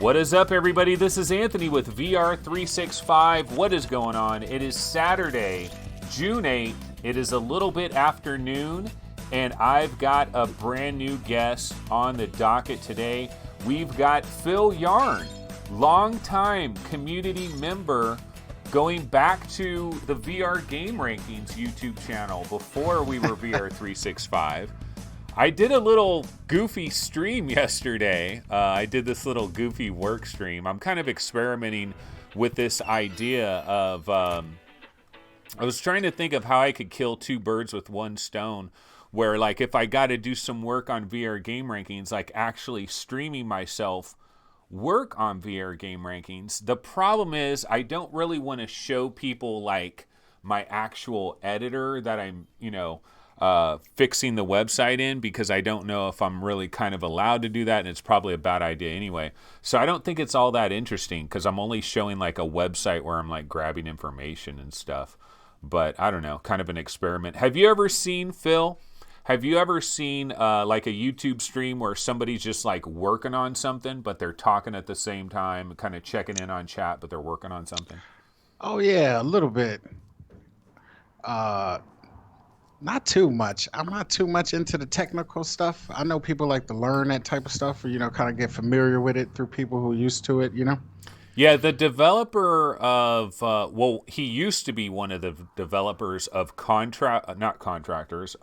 What is up, everybody? This is Anthony with VR 365. What is going on? It is Saturday, June 8th. It is a little bit after noon, and I've got a brand new guest on the docket today. We've got Phil Yarn, longtime community member, going back to the VR Game Rankings YouTube channel before we were VR 365. I did a little goofy stream yesterday. I did this little goofy work stream. I'm kind of experimenting with this idea of, I was trying to think of how I could kill two birds with one stone, where like if I got to do some work on VR Game Rankings, like actually streaming myself work on VR Game Rankings. The problem is I don't really want to show people like my actual editor that I'm, fixing the website in, because I don't know if I'm really kind of allowed to do that, and it's probably a bad idea anyway. So I don't think it's all that interesting, because I'm only showing like a website where I'm like grabbing information and stuff. But I don't know, kind of an experiment. Have you ever seen, Phil? Have you ever seen like a YouTube stream where somebody's just like working on something, but they're talking at the same time, kind of checking in on chat, but they're working on something? Oh yeah, a little bit. Not too much. I'm not too much into the technical stuff. I know people like to learn that type of stuff, or kind of get familiar with it through people who are used to it. Yeah, the developer of he used to be one of the developers of Contractors,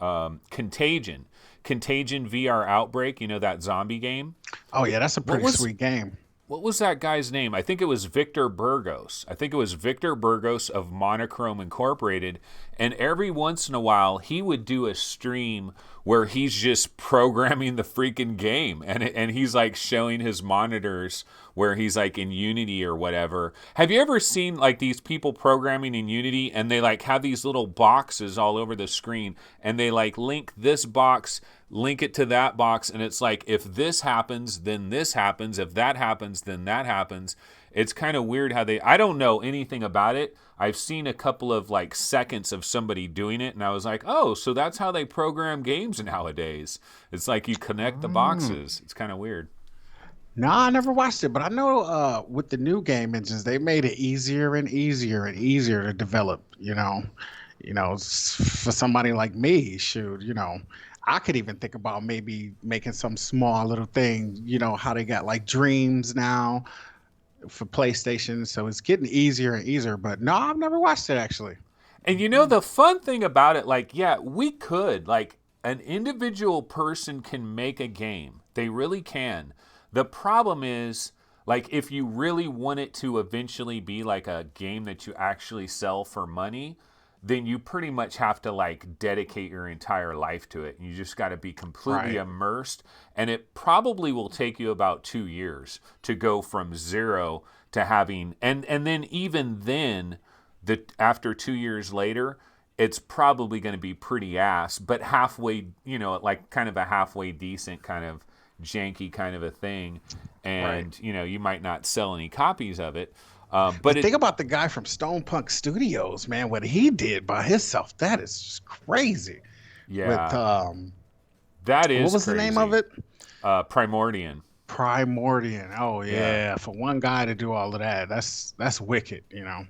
Contagion VR Outbreak. You know, that zombie game. Oh yeah, that's a pretty sweet game. What was that guy's name? I think it was Victor Burgos. Of Monochrome Incorporated. And every once in a while, he would do a stream where he's just programming the freaking game. And he's like showing his monitors where he's like in Unity or whatever. Have you ever seen like these people programming in Unity, and they like have these little boxes all over the screen, and they like link this box, link it to that box, and it's like, if this happens, then this happens. If that happens, then that happens. It's kind of weird how I don't know anything about it. I've seen a couple of like seconds of somebody doing it, and I was like, oh, so that's how they program games nowadays. It's like you connect the boxes. It's kind of weird. No, I never watched it, but I know with the new game engines, they made it easier and easier and easier to develop. For somebody like me, shoot, I could even think about maybe making some small little thing, how they got like dreams now for PlayStation. So it's getting easier and easier, but no, I've never watched it actually. And the fun thing about it, like, yeah, we could, like, an individual person can make a game. They really can. The problem is, like, if you really want it to eventually be like a game that you actually sell for money, then you pretty much have to like dedicate your entire life to it. You just got to be completely immersed. And it probably will take you about 2 years to go from zero to having, and then even then, after 2 years later, it's probably going to be pretty ass, but halfway, like kind of a halfway decent kind of janky kind of a thing. And, you might not sell any copies of it. But think about the guy from Stone Punk Studios, man. What he did by himself, that is just crazy. Yeah. That is what was crazy. The name of it? Primordian. Oh yeah. For one guy to do all of that, that's wicked. Yeah.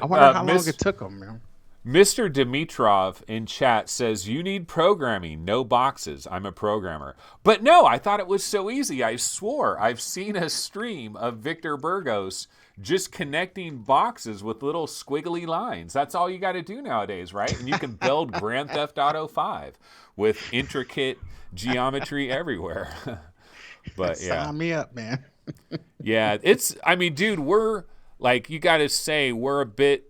I wonder how long it took him, man. Mr. Dimitrov in chat says, you need programming, no boxes. I'm a programmer. But no, I thought it was so easy. I swore I've seen a stream of Victor Burgos just connecting boxes with little squiggly lines. That's all you got to do nowadays, right? And you can build Grand Theft Auto 5 with intricate geometry everywhere. But yeah. Sign me up, man. Yeah, dude, we're like, you got to say we're a bit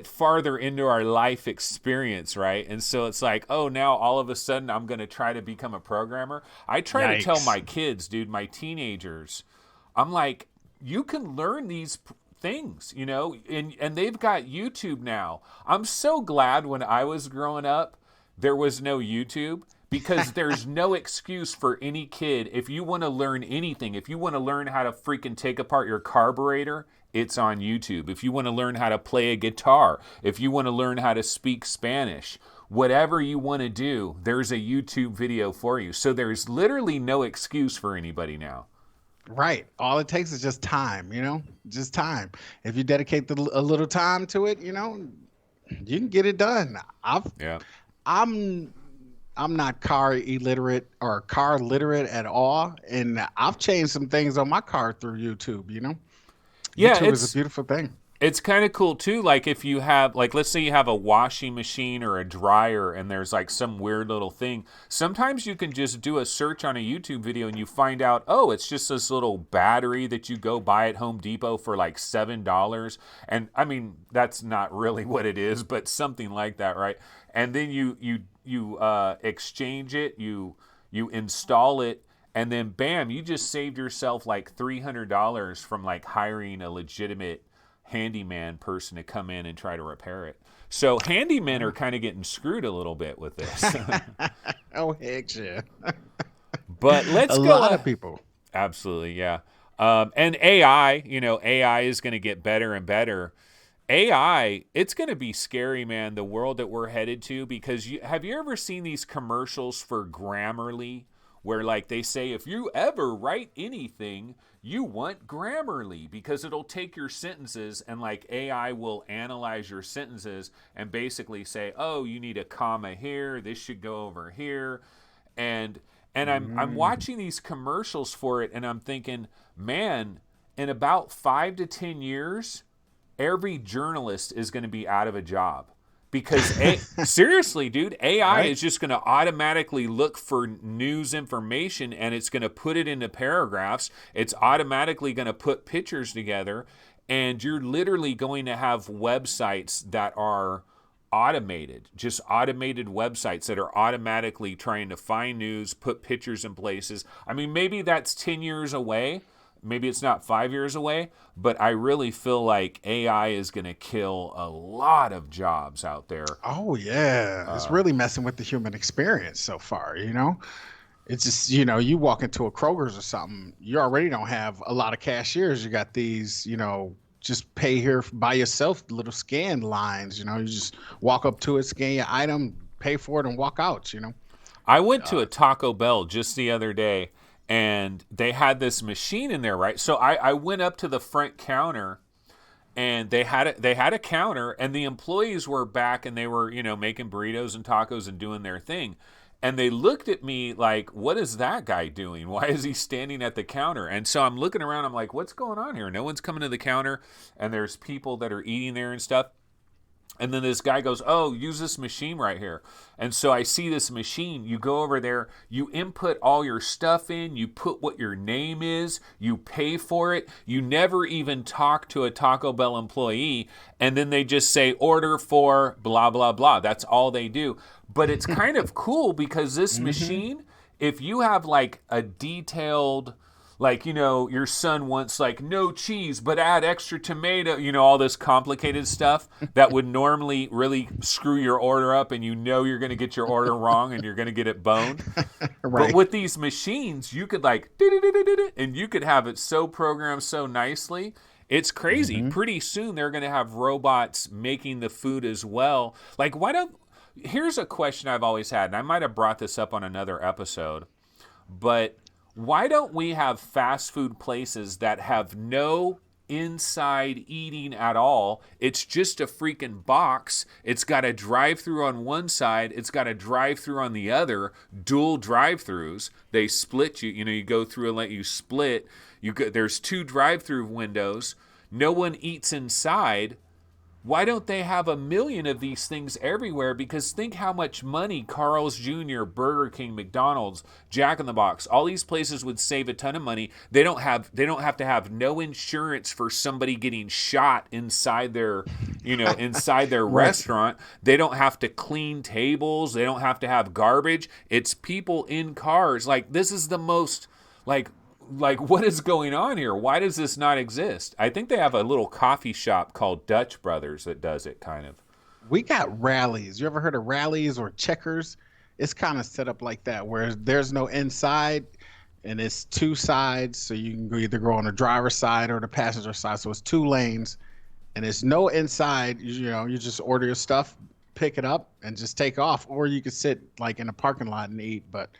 farther into our life experience, right? And so it's like, oh, now all of a sudden I'm going to try to become a programmer. I try to tell my kids, dude, my teenagers, I'm like, you can learn these things, and they've got YouTube now. I'm so glad when I was growing up, there was no YouTube, because there's no excuse for any kid. If you want to learn anything, if you want to learn how to freaking take apart your carburetor, it's on YouTube. If you want to learn how to play a guitar, if you want to learn how to speak Spanish, whatever you want to do, there's a YouTube video for you. So there's literally no excuse for anybody now. Right. All it takes is just time, just time. If you dedicate a little time to it, you can get it done. Yeah. I'm I'm not car illiterate or car literate at all, and I've changed some things on my car through YouTube. Yeah, YouTube is a beautiful thing. it's kind of cool too. Like if you have, like, let's say you have a washing machine or a dryer and there's like some weird little thing. Sometimes you can just do a search on a YouTube video and you find out, oh, it's just this little battery that you go buy at Home Depot for like $7. And I mean, that's not really what it is, but something like that, right? And then you exchange it, you install it, and then bam, you just saved yourself like $300 from like hiring a legitimate handyman person to come in and try to repair it. So handymen are kind of getting screwed a little bit with this. Oh heck yeah! But let's A go. lot of people. Absolutely, yeah. And AI, AI is going to get better and better. AI, it's going to be scary, man, the world that we're headed to, because have you ever seen these commercials for Grammarly where like they say if you ever write anything, you want Grammarly because it'll take your sentences and like AI will analyze your sentences and basically say, "Oh, you need a comma here, this should go over here." And I'm Mm. watching these commercials for it and I'm thinking, "Man, in about 5 to 10 years, every journalist is going to be out of a job because seriously, dude, AI Right. is just going to automatically look for news information and it's going to put it into paragraphs. It's automatically going to put pictures together, and you're literally going to have websites that are automated, just automated websites that are automatically trying to find news, put pictures in places. I mean, maybe that's 10 years away. Maybe it's not 5 years away, but I really feel like AI is going to kill a lot of jobs out there. Oh yeah, it's really messing with the human experience so far. It's just, you walk into a Kroger's or something, you already don't have a lot of cashiers. You got these, just pay here by yourself, little scan lines. You just walk up to it, scan your item, pay for it, and walk out. I went to a Uh, Taco Bell just the other day and they had this machine in there, right? So I went up to the front counter and they had a counter and the employees were back and they were making burritos and tacos and doing their thing, and they looked at me like, what is that guy doing? Why is he standing at the counter? And so I'm looking around, I'm like, what's going on here? No one's coming to the counter and there's people that are eating there and stuff. And then this guy goes, oh, use this machine right here. And so I see this machine. You go over there, you input all your stuff in, you put what your name is, you pay for it. You never even talk to a Taco Bell employee. And then they just say, order for blah, blah, blah. That's all they do. But it's kind of cool because this hmm machine, if you have like a detailed, like, your son wants like no cheese but add extra tomato, all this complicated stuff that would normally really screw your order up, and you're going to get your order wrong and you're going to get it boned. But Right. with these machines, you could like and you could have it so programmed so nicely. It's crazy. hmm Pretty soon they're going to have robots making the food as well. Like, why don't here's a question I've always had, and I might have brought this up on another episode, but why don't we have fast food places that have no inside eating at all? It's just a freaking box. It's got a drive through on one side, it's got a drive through on the other, dual drive throughs. They split you, you go through and let you split. There's two drive through windows. No one eats inside. Why don't they have a million of these things everywhere? Because think how much money Carl's Jr., Burger King, McDonald's, Jack in the Box, all these places would save a ton of money. They don't have to have no insurance for somebody getting shot inside their, inside their Right. restaurant. They don't have to clean tables. They don't have to have garbage. It's people in cars. Like, this is the most, like what is going on here? Why does this not exist? I think they have a little coffee shop called Dutch Brothers that does it, kind of. We got rallies. You ever heard of rallies or checkers? It's kind of set up like that, where there's no inside and it's two sides. So you can either go on the driver's side or the passenger side. So it's two lanes and it's no inside. You just order your stuff, pick it up, and just take off. Or you could sit like in a parking lot and eat. But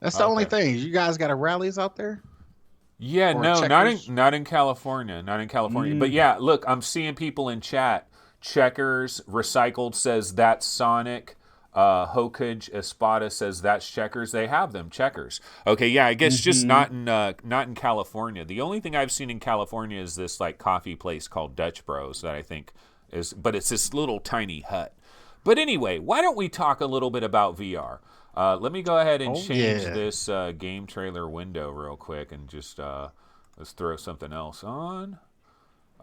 that's the only Okay. thing. You guys got a rallies out there? Yeah, or no, checkers? not in California, not in California. But Mm, yeah, look, I'm seeing people in chat. Checkers Recycled says that's Sonic. Hokage Espada says that's Checkers. They have them Checkers. Okay, yeah, I guess just hmm not in California. The only thing I've seen in California is this like coffee place called Dutch Bros that I think is, but it's this little tiny hut. But anyway, why don't we talk a little bit about VR? Let me go ahead and Oh change yeah. this game trailer window real quick and just let's throw something else on.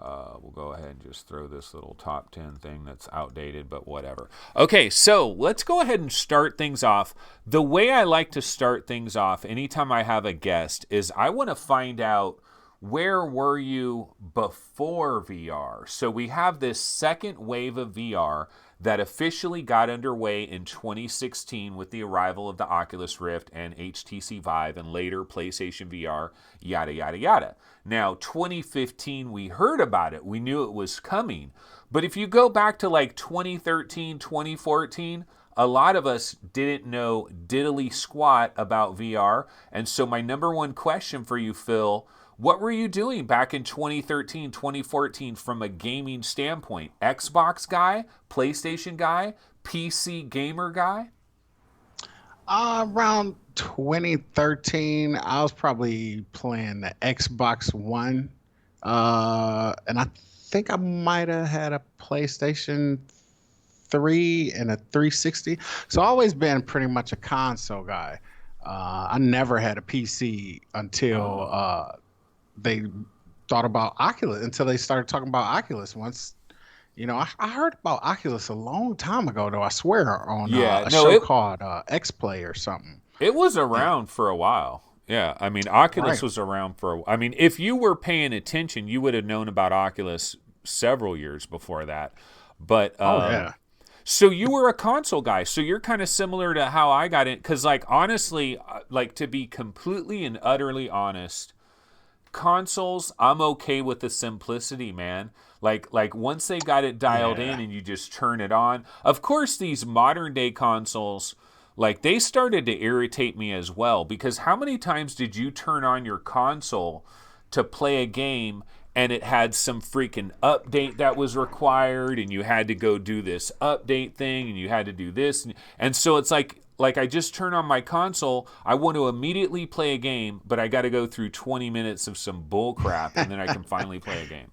We'll go ahead and just throw this little top 10 thing that's outdated, but whatever. Okay, so let's go ahead and start things off. The way I like to start things off anytime I have a guest is I want to find out where were you before VR? So we have this second wave of VR that officially got underway in 2016 with the arrival of the Oculus Rift and HTC Vive and later PlayStation VR, yada, yada, yada. Now, 2015, we heard about it. We knew it was coming. But if you go back to like 2013, 2014, a lot of us didn't know diddly squat about VR. And so, my number one question for you, Phil, what were you doing back in 2013, 2014 from a gaming standpoint? Xbox guy, PlayStation guy, PC gamer guy? Around 2013, I was probably playing the Xbox One. And I think I might have had a PlayStation 3 and a 360. So I always been pretty much a console guy. I never had a PC until Oh. they thought about Oculus, until they started talking about Oculus once. I heard about Oculus a long time ago, though. I swear on Yeah, a no, show called X Play or something. it was And around for a while. Yeah, I mean, Oculus right. was around for I mean, if you were paying attention, you would have known about Oculus several years before that. But Oh yeah. so you were a console guy. So you're kind of similar to how I got in cuz like honestly, like to be completely and utterly honest, consoles, I'm okay with the simplicity, man. Like once they got it dialed Yeah. in and you just turn it on. Of course, these modern day consoles, like they started to irritate me as well because how many times did you turn on your console to play a game and it had some freaking update that was required and you had to go do this update thing and you had to do this and so it's like I just turn on my console, I want to immediately play a game, but I got to go through 20 minutes of some bull crap and then I can finally play a game.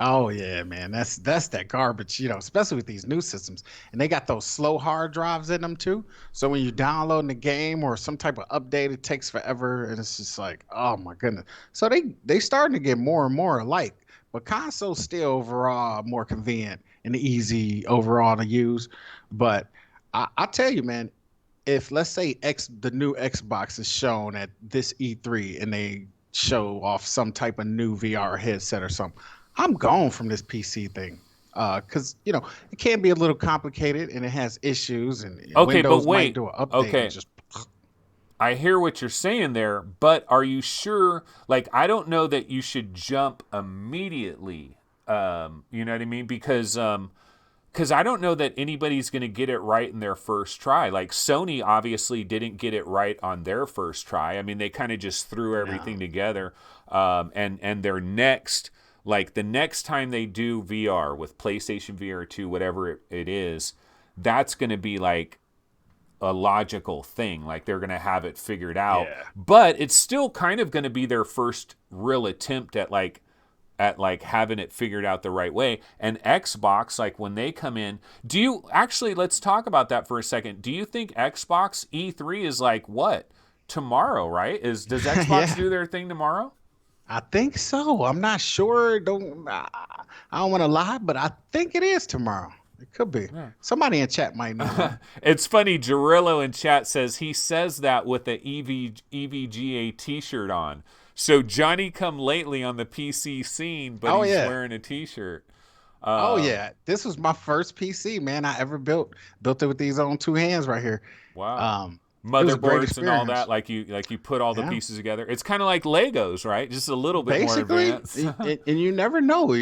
Oh yeah, man. That's that garbage, especially with these new systems. And they got those slow hard drives in them too. So when you download the game or some type of update, it takes forever and it's just like, oh my goodness. So they starting to get more and more alike. But consoles still overall more convenient and easy overall to use. But I tell you, man, if let's say the new Xbox is shown at this E3 and they show off some type of new VR headset or something, I'm gone from this PC thing. Because it can be a little complicated and it has issues and Okay, but Windows might wait. do an update and Okay, just I hear what you're saying there, but are you sure? Like, I don't know that you should jump immediately. You know what I mean? Because I don't know that anybody's going to get it right in their first try. Like Sony obviously didn't get it right on their first try. I mean, they kind of just threw no. everything together, and their next, like the next time they do VR with PlayStation VR 2, whatever it is, that's going to be like a logical thing. Like they're going to have it figured out, Yeah. but it's still kind of going to be their first real attempt at having it figured out the right way. And Xbox, like when they come in, do you actually, let's talk about that for a second. Do you think Xbox E3 is like what? Tomorrow, right? Does Xbox Yeah. do their thing tomorrow? I think so. I'm not sure. I don't want to lie, but I think it is tomorrow. It could be. Yeah. Somebody in chat might know though. It's funny, Jarillo in chat says he says that with the EVGA t-shirt on. So Johnny come lately on the PC scene, but Oh he's yeah. wearing a t-shirt. Oh Um, yeah. This was my first PC, man, I ever built. Built it with these own two hands right here. wow. It was a great motherboards and all that. experience. Like you put all the Yeah. pieces together. It's kind of like Legos, right? Just a little bit more Basically, advanced. and you never know.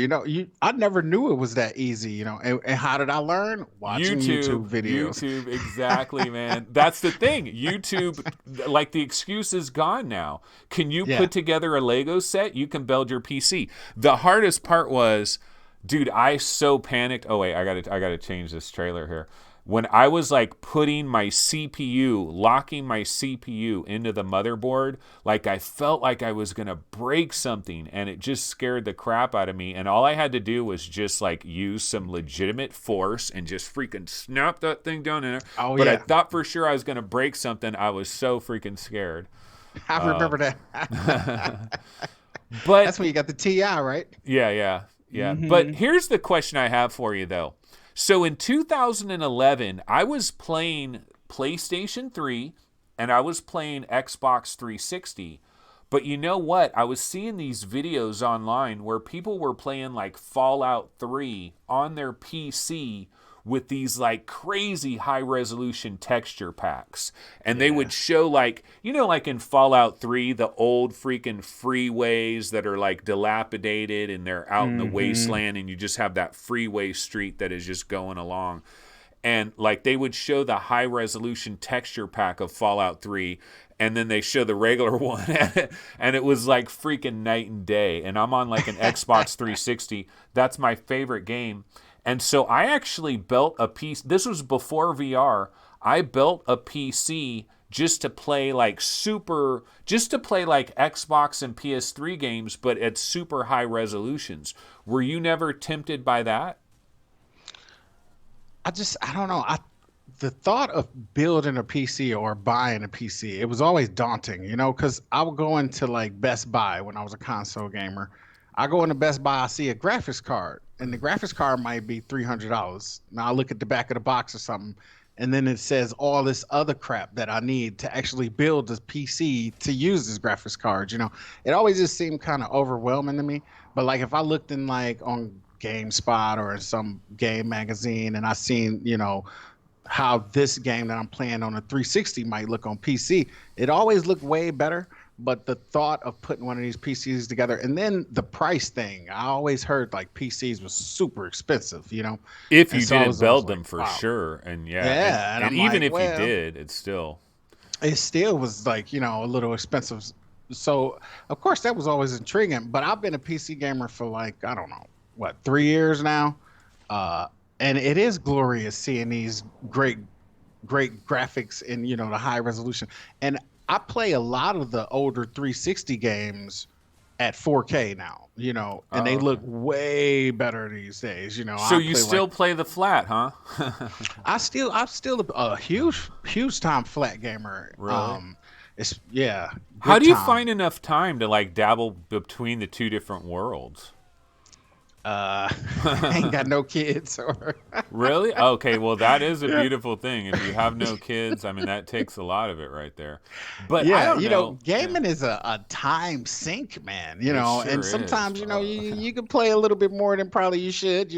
I never knew it was that easy. And how did I learn? Watching YouTube videos. YouTube, exactly, man. That's the thing. YouTube, like the excuse is gone now. Can you Yeah. put together a Lego set? You can build your PC. The hardest part was, dude, I so panicked. Oh wait, I gotta change this trailer here. When I was like putting my CPU, locking my CPU into the motherboard, like I felt like I was gonna break something, and it just scared the crap out of me. And all I had to do was just like use some legitimate force and just freaking snap that thing down in there. Oh But I yeah, thought for sure I was gonna break something. I was so freaking scared. I remember that. But That's when you got the TI, right? yeah. But here's the question I have for you, though. So in 2011, I was playing PlayStation 3 and I was playing Xbox 360. But you know what? I was seeing these videos online where people were playing like Fallout 3 on their PC with these like crazy high resolution texture packs. And they would show like, like in Fallout 3, the old freaking freeways that are like dilapidated and they're out in the wasteland and you just have that freeway street that is just going along. And like they would show the high resolution texture pack of Fallout 3 and then they show the regular one and it was like freaking night and day. And I'm on like an Xbox 360. That's my favorite game. And so I actually built a PC. This was before VR. I built a PC just to play like Xbox and PS3 games, but at super high resolutions. Were you never tempted by that? I don't know. The thought of building a PC or buying a PC, it was always daunting, because I would go into like Best Buy when I was a console gamer. I go into Best Buy, I see a graphics card, and the graphics card might be $300. Now I look at the back of the box or something, and then it says all this other crap that I need to actually build a PC to use this graphics card. It always just seemed kind of overwhelming to me. But like if I looked in like on GameSpot or in some game magazine, and I seen how this game that I'm playing on a 360 might look on PC, it always looked way better. But the thought of putting one of these PCs together, and then the price thing, I always heard like PCs was super expensive, If And you so I didn't was build like, them for wow. sure. And Yeah, and and I'm even like, if you well, did, it's still. it still was like, a little expensive. So, of course, that was always intriguing. But I've been a PC gamer for like, I don't know, what, 3 years now? And it is glorious seeing these great graphics and, the high resolution. And I play a lot of the older 360 games at 4K now, and they look Okay. way better these days. So I you play still like play the flat, huh? I'm still a huge time flat gamer. Really? It's yeah, How big do you time. find enough time to like dabble between the two different worlds? Uh, I ain't got no kids or Really? Okay, well that is a yeah. beautiful thing. If you have no kids, I mean that takes a lot of it right there. But I Yeah, don't know. Yeah, gaming is a time sink, man, it and sure is. sometimes, you can play a little bit more than probably you should.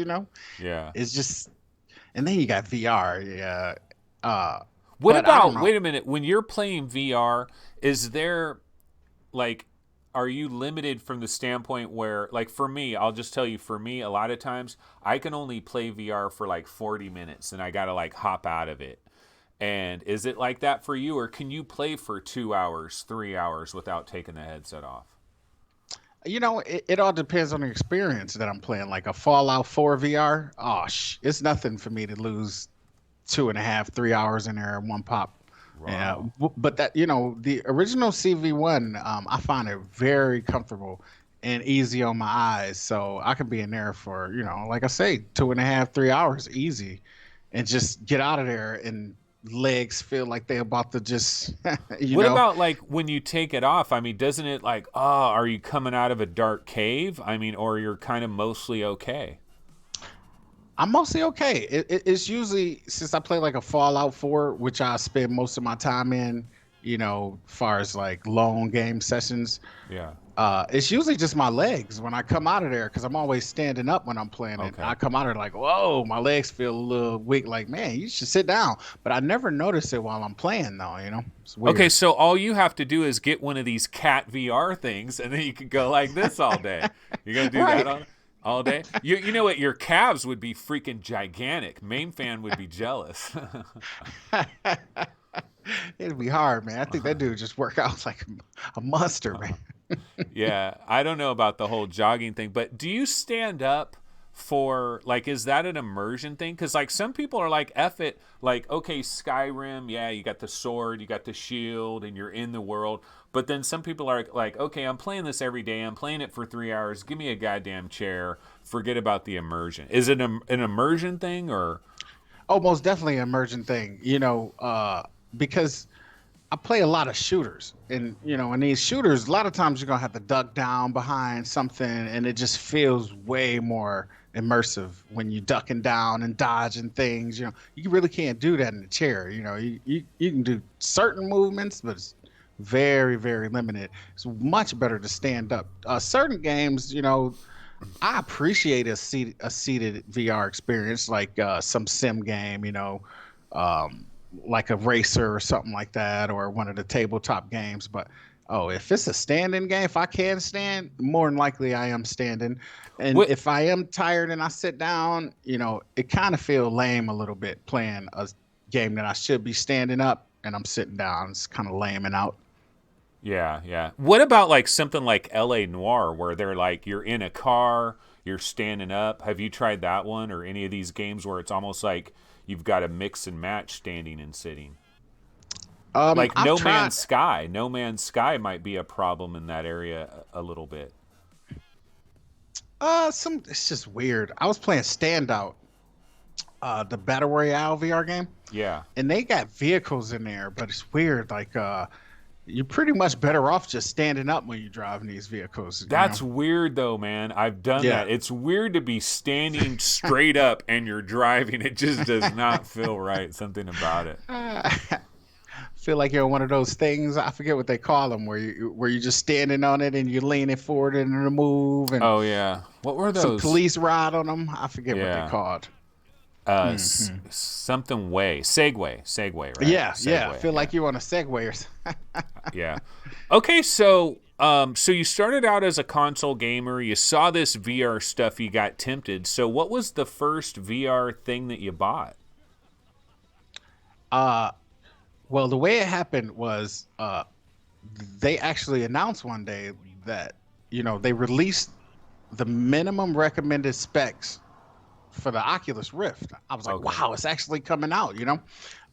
Yeah. It's just, and then you got VR, yeah. Uh, What but I don't about, know. wait a minute, when you're playing VR, is there like, are you limited from the standpoint where, like for me, I'll just tell you, for me, a lot of times I can only play VR for like 40 minutes and I got to like hop out of it. And is it like that for you, or can you play for 2 hours, 3 hours without taking the headset off? It all depends on the experience that I'm playing. Like a Fallout 4 VR, it's nothing for me to lose 2.5, 3 hours in there in one pop. Yeah, Wow. but that the original CV1, I find it very comfortable and easy on my eyes, so I can be in there for like I say, 2.5, 3 hours easy, and just get out of there, and legs feel like they're about to just you What know about like when you take it off? I mean, doesn't it like, are you coming out of a dark cave? I mean, or you're kind of mostly okay? I'm mostly okay. It's usually, since I play like a Fallout 4, which I spend most of my time in, far as like long game sessions. Yeah. It's usually just my legs when I come out of there because I'm always standing up when I'm playing it. Okay. I come out of there like, whoa, my legs feel a little weak. Like, man, you should sit down. But I never notice it while I'm playing, though. It's Okay, weird. so all you have to do is get one of these cat VR things, and then you could go like this all day. You're gonna do that Right. on all day. You know what? Your calves would be freaking gigantic. Main fan would be jealous. It'd be hard, man. I think that dude just work out like a monster, man. Yeah, I don't know about the whole jogging thing, but do you stand up for like is that an immersion thing? Because like some people are like, F it, like okay, Skyrim, yeah, you got the sword, you got the shield, and you're in the world. But then some people are like, okay, I'm playing this every day. I'm playing it for 3 hours. Give me a goddamn chair. Forget about the immersion. Is it an immersion thing or? Oh, most definitely an emergent thing, because I play a lot of shooters, and in these shooters, a lot of times you're gonna have to duck down behind something, and it just feels way more immersive when you ducking down and dodging things. You really can't do that in the chair. You can do certain movements, but it's very, very limited. It's much better to stand up. Certain games, I appreciate a seated VR experience, like some sim game, um, like a racer or something like that, or one of the tabletop games. But if it's a standing game, if I can stand, more than likely I am standing. And What if I am tired and I sit down, it kind of feel lame a little bit playing a game that I should be standing up and I'm sitting down. It's kind of laming out. Yeah, yeah. What about like something like LA Noir where they're like you're in a car, you're standing up? Have you tried that one or any of these games where it's almost like you've got to mix and match standing and sitting? Like I've tried. No Man's Sky might be a problem in that area a little bit. It's just weird. I was playing Standout, the Battle Royale VR game, Yeah. and they got vehicles in there, but it's weird. Like, you're pretty much better off just standing up when you're driving these vehicles. That's weird though, man. I've done Yeah. that. It's weird to be standing straight up and you're driving. It just does not feel right. Something about it. Feel like you're on one of those things. I forget what they call them, where you're just standing on it and you're leaning forward in the move, and Oh yeah. What were some those? police ride on them. I forget what they Yeah. called. Something way Segway, right? Yeah, yeah. Segway, Feel like you're on a Segway or something. yeah. Okay, so you started out as a console gamer. You saw this VR stuff. You got tempted. So what was the first VR thing that you bought? Well, the way it happened was they actually announced one day that they released the minimum recommended specs for the Oculus Rift. I was like, Okay. wow, it's actually coming out.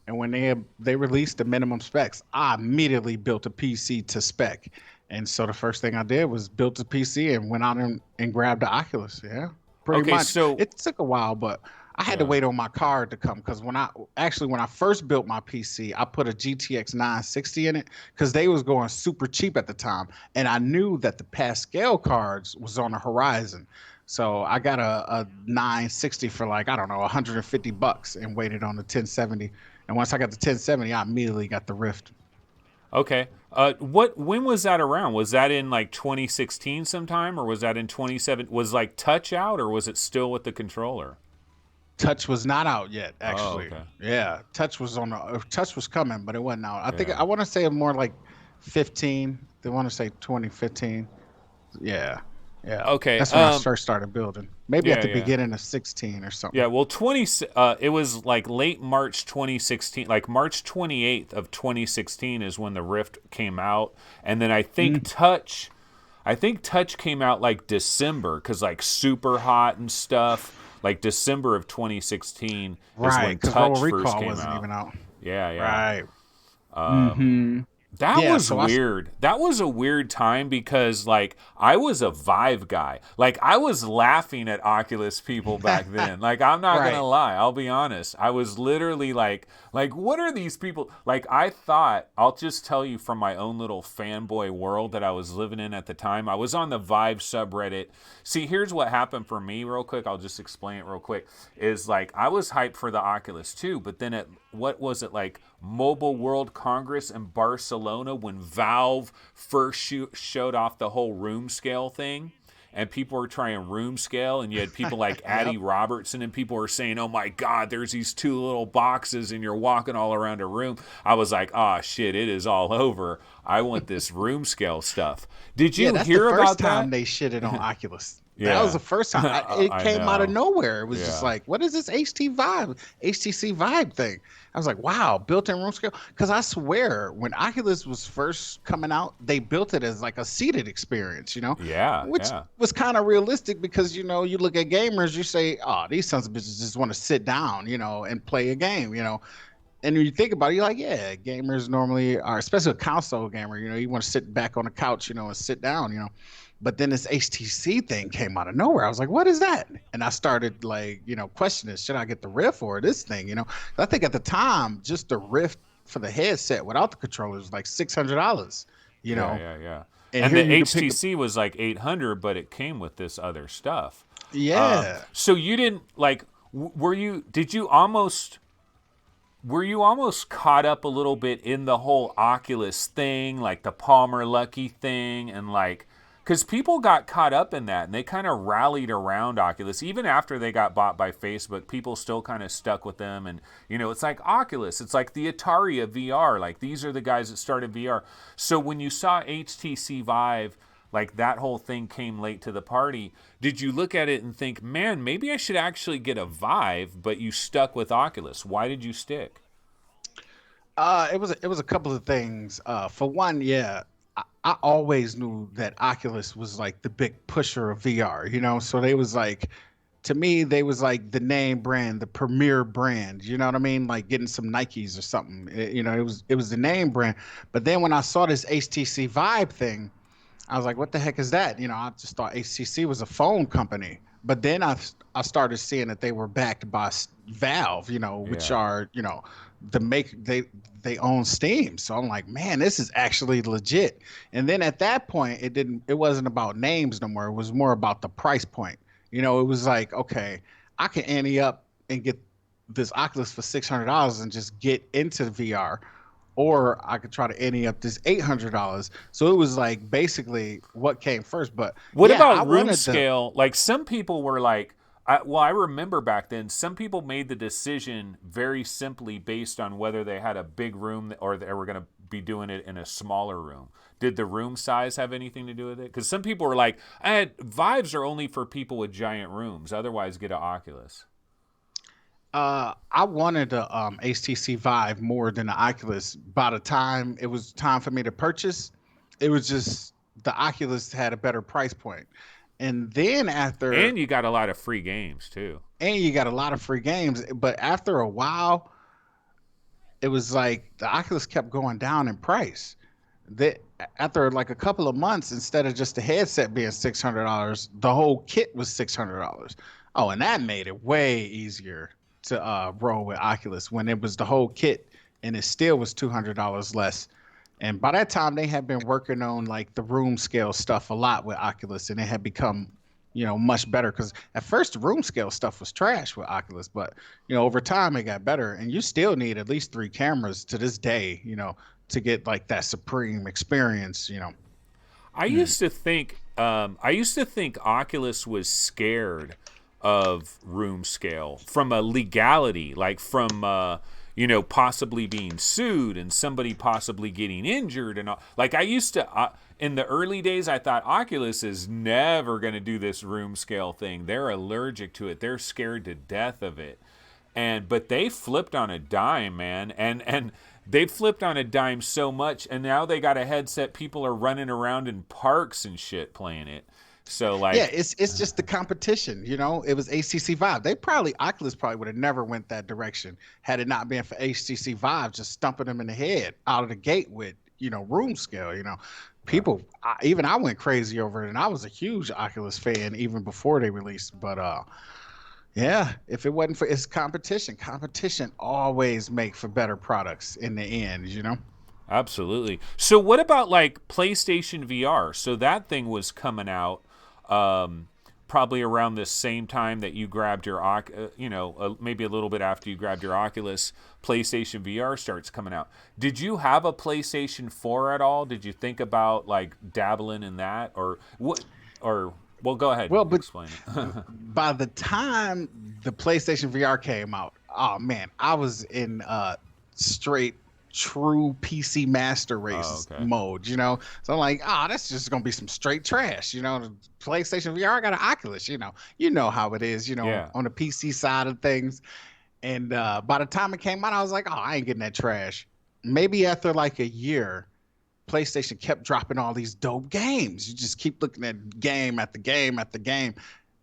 And when they released the minimum specs, I immediately built a PC to spec. And so the first thing I did was built a PC and went out and grabbed the Oculus. Yeah, pretty Okay, much. so It took a while, but I had to yeah. wait on my card to come because when I first built my PC, I put a GTX 960 in it because they was going super cheap at the time, and I knew that the Pascal cards was on the horizon. So I got a 960 for like, I don't know, $150 and waited on the 1070. And once I got the 1070, I immediately got the Rift. Okay. When was that around? Was that in like 2016 sometime or was that in 27 was like Touch out or was it still with the controller? Touch was not out yet, Oh, actually. okay. Yeah, Touch was coming, but it wasn't out. I think Yeah. I want to say more like 15. They want to say 2015. Yeah, yeah. Okay. That's when I first started building. Maybe at Yeah, the yeah. beginning of 16 or something. Yeah, well, it was like late March 2016, like March 28th of 2016 is when the Rift came out, and then I think Touch came out like December because like Super Hot and stuff, like December of 2016 is Right, when because Touch Roll first Recall came wasn't out. even out. Yeah, yeah. Right. Um, Mm-hmm. That Yeah, was so weird. That was a weird time because like I was a Vive guy. Like I was laughing at Oculus people back then. Like I'm not going to Right. lie. I'll be honest. I was literally like what are these people? Like I thought, I'll just tell you from my own little fanboy world that I was living in at the time. I was on the Vive subreddit. See, here's what happened for me real quick. I'll just explain it real quick. Is like I was hyped for the Oculus too, but then what was it, like Mobile World Congress in Barcelona when Valve first showed off the whole room scale thing, and people were trying room scale, and you had people like Addy Yep. Robertson, and people were saying, oh my God, there's these two little boxes and you're walking all around a room. I was like, oh shit, it is all over. I want this room scale stuff. Did Yeah, you that's the hear first about time that? they shitted on Oculus. That was Yeah. the first time. It I came out of know. nowhere. It was just Yeah. like, what is this HTC Vive thing? I was like, wow, built-in room scale. Because I swear, when Oculus was first coming out, they built it as like a seated experience, Yeah. which Yeah. was kind of realistic because, you look at gamers, you say, oh, these sons of bitches just want to sit down, and play a game. And when you think about it, you're like, yeah, gamers normally are, especially a console gamer, you want to sit back on the couch, and sit down. But then this HTC thing came out of nowhere. I was like, what is that? And I started like, questioning, should I get the Rift or this thing? I think at the time, just the Rift for the headset without the controller was like $600, you Yeah, know, yeah, yeah. and And here the you could pick up. HTC was like 800, but it came with this other stuff. Yeah. So you didn't like, were you almost caught up a little bit in the whole Oculus thing, like the Palmer Luckey thing, and like, because people got caught up in that and they kind of rallied around Oculus. Even after they got bought by Facebook, people still kind of stuck with them. And, it's like Oculus, it's like the Atari of VR. Like, these are the guys that started VR. So when you saw HTC Vive, like that whole thing came late to the party, did you look at it and think, man, maybe I should actually get a Vive, but you stuck with Oculus? Why did you stick? It was a couple of things. For one, yeah, I always knew that Oculus was like the big pusher of VR. So they was like, to me, they was like the name brand, the premier brand. You know what I mean? Like getting some Nikes or something. It was the name brand. But then when I saw this HTC Vibe thing, I was like, what the heck is that? I just thought HTC was a phone company. But then I started seeing that they were backed by Valve, which Yeah. are, they own Steam. So I'm like, man, this is actually legit. And then at that point, it wasn't about names no more. It was more about the price point. It was like, okay, I can ante up and get this Oculus for $600 and just get into VR, or I could try to ante up this $800. So it was like basically what came first. But What yeah, I about room wanted the. scale? Like some people were like, I remember back then, some people made the decision very simply based on whether they had a big room or they were going to be doing it in a smaller room. Did the room size have anything to do with it? Because some people were like, Vives are only for people with giant rooms. Otherwise, get an Oculus. I wanted the HTC Vive more than the Oculus. By the time it was time for me to purchase, it was just the Oculus had a better price point. And then And after, you got a lot of free games, too. and you got a lot of free games, but after a while, it was like the Oculus kept going down in price. That after like a couple of months, instead of just the headset being $600, the whole kit was $600. Oh, and that made it way easier to roll with Oculus when it was the whole kit, and it still was $200 less. And by that time, they had been working on like the room scale stuff a lot with Oculus, and it had become, much better. Because at first, the room scale stuff was trash with Oculus, but over time, it got better. And you still need at least 3 cameras to this day, to get like that supreme experience. Mm. I used to think Oculus was scared of room scale from a legality, like from possibly being sued and somebody possibly getting injured and all. Like I used to in the early days, I thought Oculus is never going to do this room scale thing. They're allergic to it. They're scared to death of it. But they flipped on a dime, man, and they flipped on a dime so much, and now they got a headset. People are running around in parks and shit playing it. So Yeah, like, it's just the competition. It was HTC Vive. Oculus probably would have never went that direction had it not been for HTC Vive just stumping them in the head out of the gate with room scale. People, even I went crazy over it, and I was a huge Oculus fan even before they released. But yeah, if it wasn't for its competition always make for better products in the end. absolutely. So what about like PlayStation VR? So that thing was coming out. Um, probably around the same time that you grabbed your, maybe a little bit after you grabbed your Oculus, PlayStation VR starts coming out. Did you have a PlayStation 4 at all? Did you think about like dabbling in that, or what? Or well, go ahead, Well, but explain it. by the time the PlayStation VR came out, oh man, I was in straight true PC master Oh, race okay. mode, So I'm like, that's just gonna be some straight trash, The PlayStation VR got an Oculus, you know how it is, Yeah. on the PC side of things. And by the time it came out, I was like, I ain't getting that trash. Maybe after like a year, PlayStation kept dropping all these dope games. You just keep looking at game after game after game,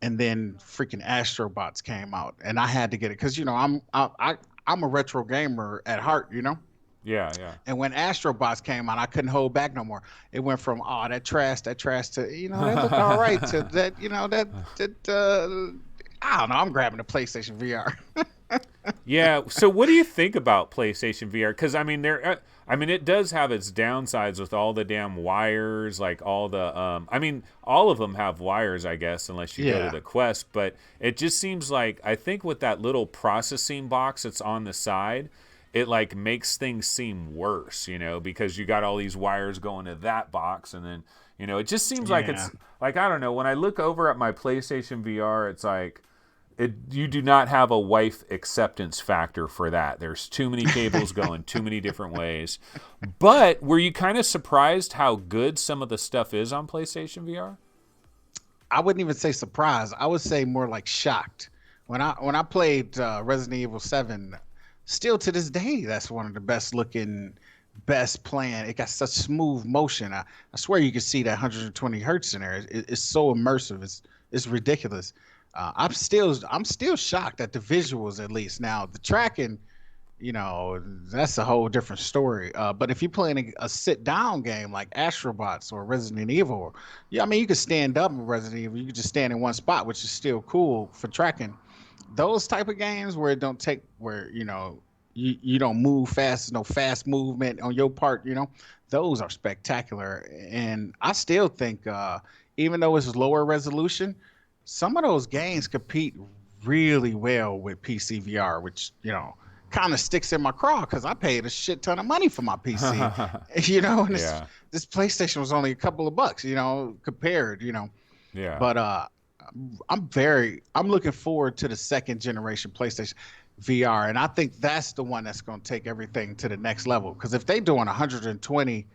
and then freaking Astrobots came out, and I had to get it because I'm a retro gamer at heart. Yeah, yeah. And when Astrobots came out, I couldn't hold back no more. It went from that trash to that look all right to that I don't know. I'm grabbing the PlayStation VR. Yeah. So, what do you think about PlayStation VR? Because it does have its downsides with all the damn wires, like all the. All of them have wires, I guess, unless you go to Yeah. the Quest. But it just seems like I think with that little processing box that's on the side, it like makes things seem worse, because you got all these wires going to that box, and then it just seems like Yeah. it's like I don't know. When I look over at my PlayStation VR, it's like. You do not have a wife acceptance factor for that. There's too many cables going too many different ways. But were you kind of surprised how good some of the stuff is on PlayStation VR? I wouldn't even say surprised. I would say more like shocked. When I played Resident Evil 7, still to this day, that's one of the best looking, best playing. It got such smooth motion. I swear you can see that 120 hertz in there. It's so immersive. It's ridiculous. I'm still shocked at the visuals, at least. Now the tracking, that's a whole different story. But if you're playing a sit down game like Astrobots or Resident Evil, you could stand up in Resident Evil. You could just stand in one spot, which is still cool for tracking. Those type of games where it don't take where you don't move fast, no fast movement on your part. Those are spectacular. And I still think, even though it's lower resolution, some of those games compete really well with PC VR, which kind of sticks in my craw because I paid a shit ton of money for my PC, and Yeah. this PlayStation was only a couple of bucks, compared, Yeah. but I'm looking forward to the second generation PlayStation VR, and I think that's the one that's going to take everything to the next level. Because if they doing 120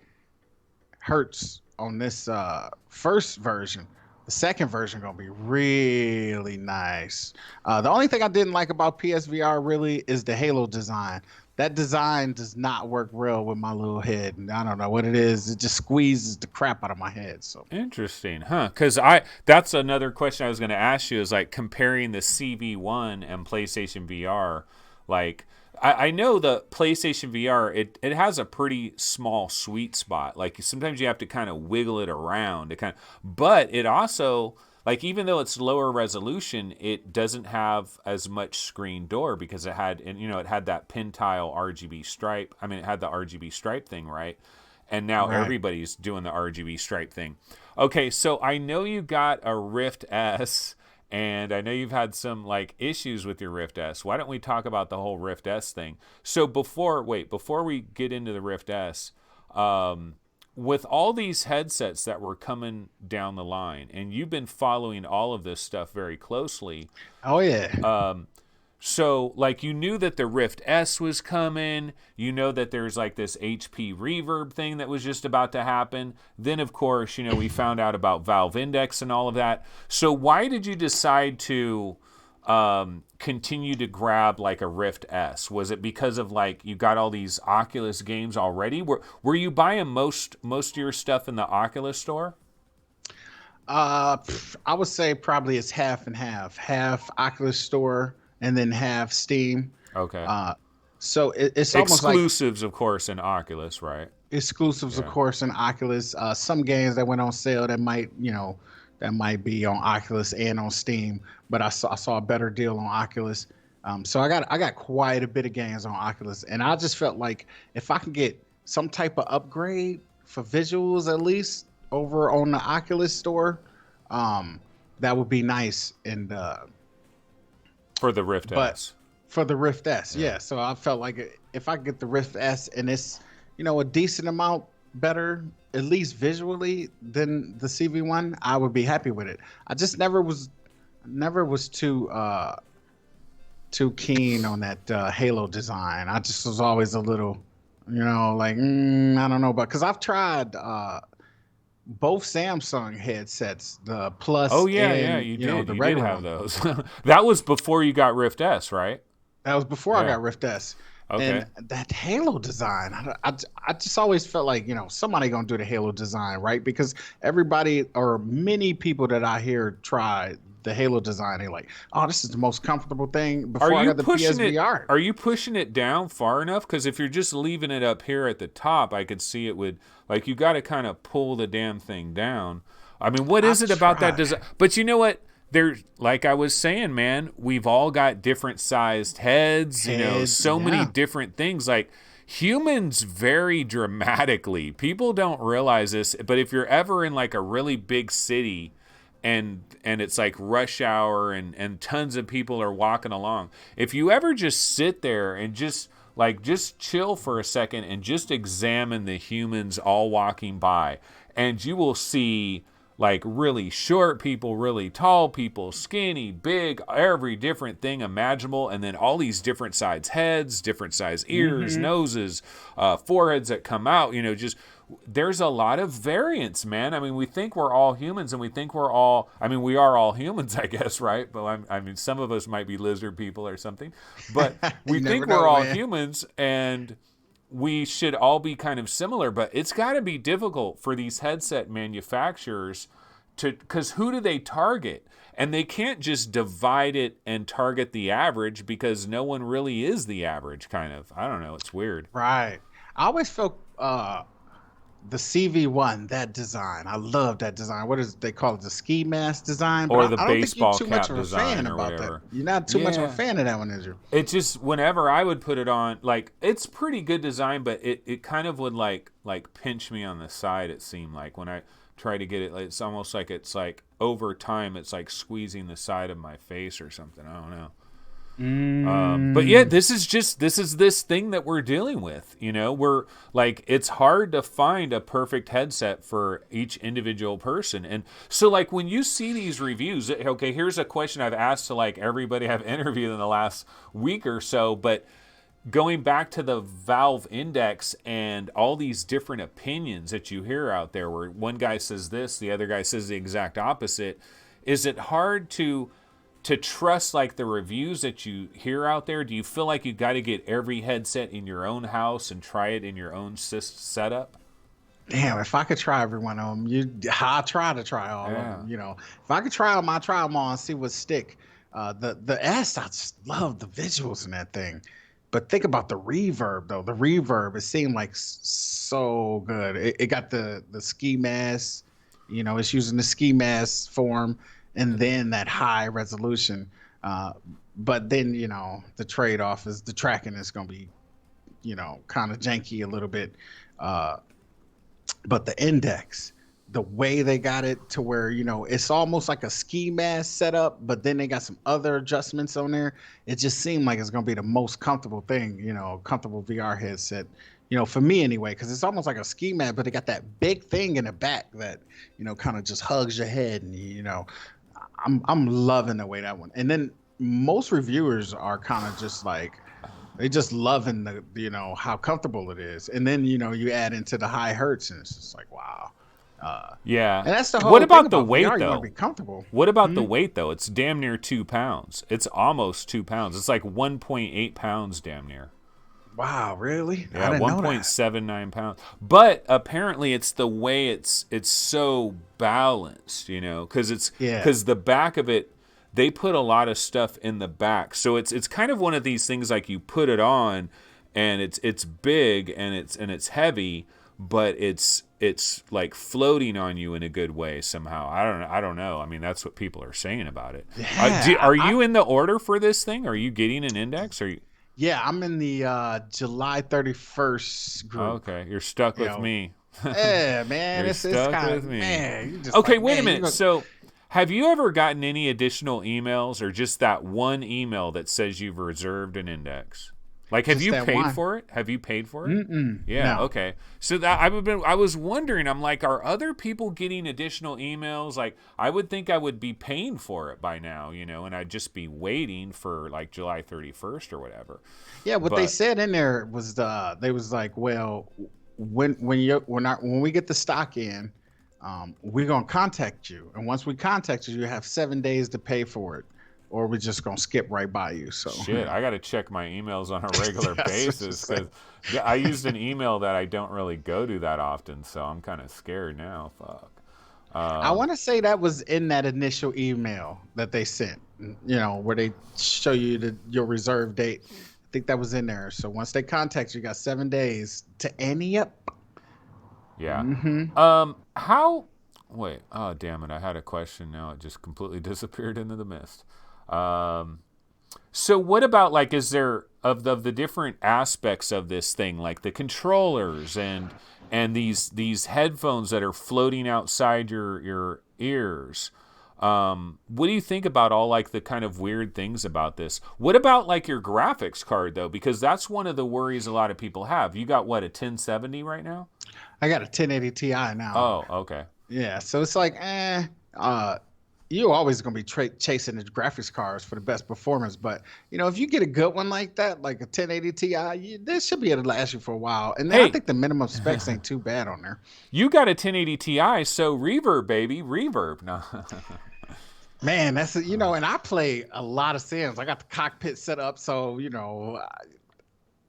hertz on this first version, the second version gonna be really nice. The only thing I didn't like about PSVR really is the Halo design. That design does not work real with my little head, and I don't know what it is. It just squeezes the crap out of my head. So Interesting, huh? Because that's another question I was going to ask you is like comparing the CV1 and PlayStation VR. Like, I know the PlayStation VR, it has a pretty small sweet spot. Like sometimes you have to kind of wiggle it around. But it also like even though it's lower resolution, it doesn't have as much screen door because it had that pin tile RGB stripe. It had the RGB stripe thing, right? And now right. everybody's doing the RGB stripe thing. Okay, so I know you got a Rift S, and I know you've had some like issues with your Rift S. Why don't we talk about the whole Rift S thing? So before we get into the Rift S, with all these headsets that were coming down the line, and you've been following all of this stuff very closely. Oh yeah. So, like, you knew that the Rift S was coming. You know that there's, like, this HP Reverb thing that was just about to happen. Then, of course, we found out about Valve Index and all of that. So, why did you decide to continue to grab, like, a Rift S? Was it because of, like, you got all these Oculus games already? Were you buying most of your stuff in the Oculus store? I would say probably it's half and half. Half Oculus Store and then half Steam. Okay. Uh, so it's almost like Exclusives, of course, in Oculus, right? exclusives, of Yeah. course, in Oculus. Some games that went on sale that might be on Oculus and on Steam, but I saw a better deal on Oculus. So I got quite a bit of games on Oculus, and I just felt like if I can get some type of upgrade for visuals at least over on the Oculus store, that would be nice. And For the Rift but S. for the Rift S, Yeah. yeah. So I felt like if I get the Rift S and it's a decent amount better, at least visually, than the CV1, I would be happy with it. I just never was too keen on that Halo design. I just was always a little, like I don't know, but because I've tried both Samsung headsets, the Plus Oh yeah, yeah, and you did. the You did regular have one. those. That was before you got Rift S, right? That was before I Yeah. got Rift S. Okay. And that Halo design, I just always felt like, somebody gonna do the Halo design, right? Because everybody or many people that I hear try the Halo design, they're like, oh, this is the most comfortable thing Are before I you got the pushing it? PSVR. Are you pushing it down far enough? Because if you're just leaving it up here at the top, I could see it would like you got to kind of pull the damn thing down. I mean, what is I've it about that tried. design? But you know what? There, like I was saying, man, we've all got different sized heads. Heads, So many yeah. different things. Like humans vary dramatically. People don't realize this, but if you're ever in like a really big city and it's like rush hour and tons of people are walking along. If you ever just sit there and just chill for a second and just examine the humans all walking by, and you will see like really short people, really tall people, skinny, big, every different thing imaginable, and then all these different size heads, different size ears, Hmm. noses, foreheads that come out. Just there's a lot of variance, man. I mean, we think we're all humans, and we think we're all. I mean, we are all humans, I guess, right? But I mean, some of us might be lizard people or something, but we You never think we're know, all man. humans, and we should all be kind of similar. But it's got to be difficult for these headset manufacturers to, because who do they target? And they can't just divide it and target the average because no one really is the average. Kind of. I don't know. It's weird. Right. I always felt the CV1, that design. I love that design. What is they call it? The ski mask design. But Or I, the I don't think you're baseball too much cap of a fan design or about that. whatever. You're not too much of a Yeah. fan of that one, is you? It just whenever I would put it on, like it's pretty good design, but it kind of would like pinch me on the side. It seemed like when I try to get it, it's almost like it's like over time, it's like squeezing the side of my face or something. I don't know. But yeah, Mm, this thing that we're dealing with. We're like it's hard to find a perfect headset for each individual person, and so like when you see these reviews, okay, here's a question I've asked to like everybody I've interviewed in the last week or so, but going back to the Valve Index and all these different opinions that you hear out there, where one guy says this, the other guy says the exact opposite, is it hard to trust like the reviews that you hear out there? Do you feel like you got to get every headset in your own house and try it in your own setup? damn, if I could try every one of them, I try to try all of Yeah. them. If I could try them, I try them all and see what stick. The S, I just love the visuals in that thing. But think about the reverb though. The reverb, it seemed like so good. It got the ski mask. It's using the ski mask form, and then that high resolution. Uh, but then the trade off is the tracking is going to be kind of janky a little bit. Uh, but the index, the way they got it to where it's almost like a ski mask setup, but then they got some other adjustments on there. It just seemed like it's going to be the most comfortable thing, comfortable VR headset, for me anyway, because it's almost like a ski mask, but it got that big thing in the back that kind of just hugs your head, and I'm loving the way that one. And then most reviewers are kind of just like they just loving the how comfortable it is, and then you add into the high hertz, and it's just like wow. Yeah. And that's the What whole thing about the about weight VR. You want to though? be comfortable. What about the Hmm? weight though? It's damn near 2 pounds. It's almost 2 pounds. It's like 1.8 pounds damn near. Wow, really? I Yeah, didn't know that. 1.79 pounds. But apparently it's the way it's so balanced, Yeah. because the back of it, they put a lot of stuff in the back. So it's kind of one of these things like you put it on and it's big and it's heavy, but it's like floating on you in a good way somehow. I don't know. I mean, that's what people are saying about it. Yeah. Are you in the order for this thing? Are you getting an index? Are you? Yeah, I'm in the July 31st group. Okay, you're stuck You with know, me. yeah, man. You're It's stuck kind with of me. man. You just Okay, like wait a man. minute. So, Have you ever gotten any additional emails or just that one email that says you've reserved an index? Like, have Just you that paid one. for it? Have you paid for it? Mm-mm. Yeah, No. okay. So that I was wondering, I'm like, are other people getting additional emails? Like, I would think I would be paying for it by now, and I'd just be waiting for like July 31st or whatever. Yeah, what they But said in there was they was like, well, when we get the stock in, we're gonna contact you, and once we contact you, you have 7 days to pay for it, or we're just gonna skip right by you. So shit, I got to check my emails on a regular that's what you basis said. because I used an email that I don't really go to that often, so I'm kind of scared now. Fuck. I Um, want to say that was in that initial email that they sent, where they show you your reserve date. I think that was in there. So once they contact you, you got 7 days to ante up. yeah. Mm-hmm. How? Wait. Oh, damn it! I had a question. Now it just completely disappeared into the mist. Um, so what about like? Is there of the different aspects of this thing, like the controllers and these headphones that are floating outside your ears? What do you think about all like the kind of weird things about this? What about like your graphics card though? Because that's one of the worries a lot of people have. You got what, a 1070 right now? I got a 1080 Ti now. Oh, okay. Yeah, so it's like, uh, you're always gonna be chasing the graphics cards for the best performance. But if you get a good one like that, like a 1080 Ti, this should be able to last you for a while. And then I Hey, think the minimum specs ain't too bad on there. you got a 1080 Ti, so Reverb, baby, Reverb. No. Man, and I play a lot of Sims. I got the cockpit set up, so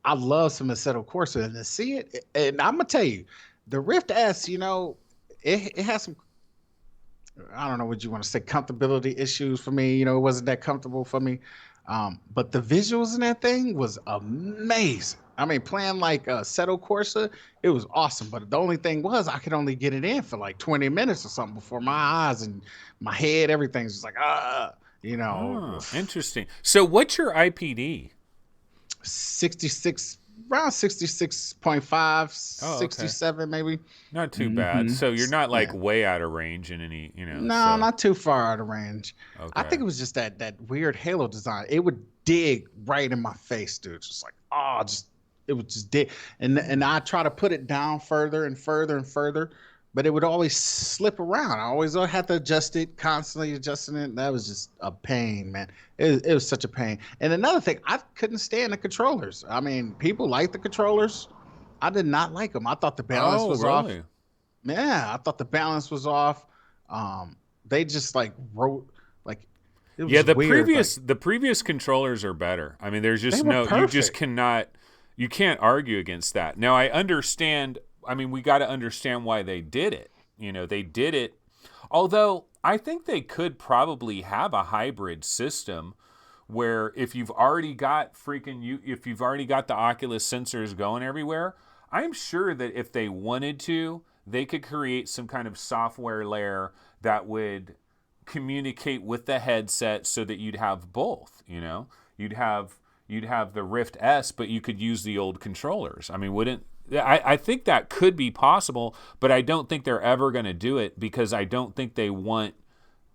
I love some Assetto Corsa, and to see it, and I'm gonna tell you, the Rift S, it has some, I don't know what you want to say, comfortability issues for me. It wasn't that comfortable for me. But the visuals in that thing was amazing. I mean, playing like Assetto Corsa, it was awesome. But the only thing was, I could only get it in for like 20 minutes or something before my eyes and my head, everything's just like, Oh, interesting. So what's your IPD? 66, around 66.5, Oh, okay. 67 maybe. Not too bad. Hmm. So you're not like Yeah. way out of range in any, No, so not too far out of range. I okay. think it was just that weird halo design. It would dig right in my face, dude. Just like, it would just dig. And I try to put it down further and further and further, but it would always slip around. I always had to adjust it, constantly adjusting it. That was just a pain, man. It was such a pain. And another thing, I couldn't stand the controllers. I mean, people like the controllers. I did not like them. I thought the balance Oh, was off. really? Yeah, I thought the balance was off. They just like wrote like it Yeah, was weird. Like the previous controllers are better. I mean, there's they just were no, you just perfect. cannot, you can't argue against that. Now I understand. I mean, we got to understand why they did it. They did it. Although I think they could probably have a hybrid system where if you've already got if you've already got the Oculus sensors going everywhere, I'm sure that if they wanted to, they could create some kind of software layer that would communicate with the headset so that you'd have both, You'd have the Rift S, but you could use the old controllers. I mean, wouldn't I think that could be possible, but I don't think they're ever going to do it because I don't think they want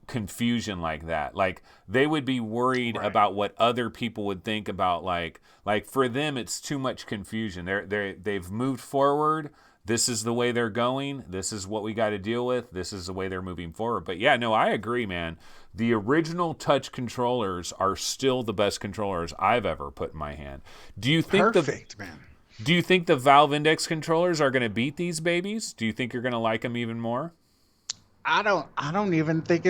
confusion like that. Like they would be worried Right. about what other people would think about like for them it's too much confusion. They've moved forward. This is the way they're going. This is what we got to deal with. This is the way they're moving forward. But yeah, no, I agree, man. The original touch controllers are still the best controllers I've ever put in my hand. Do you think the Perfect, man. do you think the Valve Index controllers are going to beat these babies? Do you think you're going to like them even more? I don't even think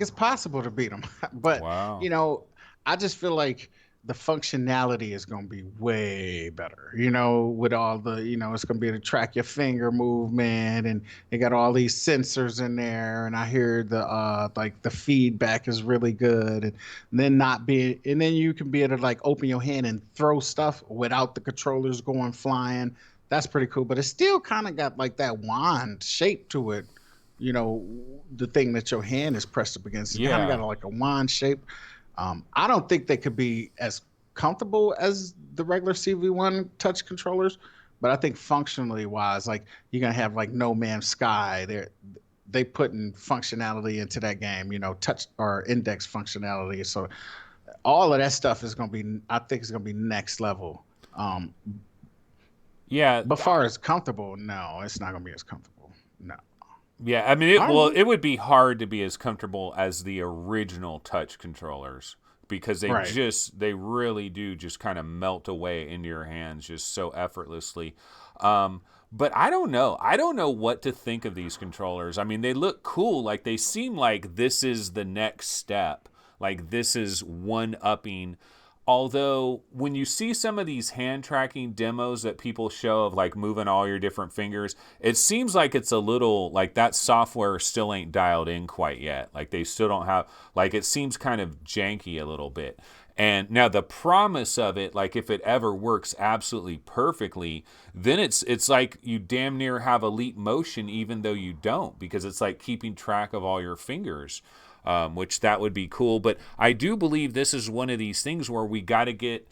it's possible to beat them. But Wow. you know, I just feel like the functionality is going to be way better. With all the, it's going to be able to track your finger movement, and they got all these sensors in there. And I hear the like the feedback is really good, and then you can be able to like open your hand and throw stuff without the controllers going flying. That's pretty cool, but it still kind of got like that wand shape to it. The thing that your hand is pressed up against. It kind of got Yeah. like a wand shape. I don't think they could be as comfortable as the regular CV1 touch controllers, but I think functionally wise, like you're gonna have like No Man's Sky. they putting functionality into that game, touch or index functionality. So all of that stuff is going to be, I think, is going to be next level. Um, Yeah, but far as comfortable, no, it's not going to be as comfortable. No. yeah. I mean, I don't know. it would be hard to be as comfortable as the original touch controllers because Right. they really do just kind of melt away into your hands just so effortlessly. But I don't know. I don't know what to think of these controllers. I mean, they look cool. Like they seem like this is the next step. Like this is one upping. Although when you see some of these hand tracking demos that people show of like moving all your different fingers, it seems like it's a little like that software still ain't dialed in quite yet. Like they still don't have, like it seems kind of janky a little bit. And now the promise of it, like if it ever works absolutely perfectly, then it's like you damn near have elite motion even though you don't, because it's like keeping track of all your fingers, which that would be cool. But I do believe this is one of these things where we got to get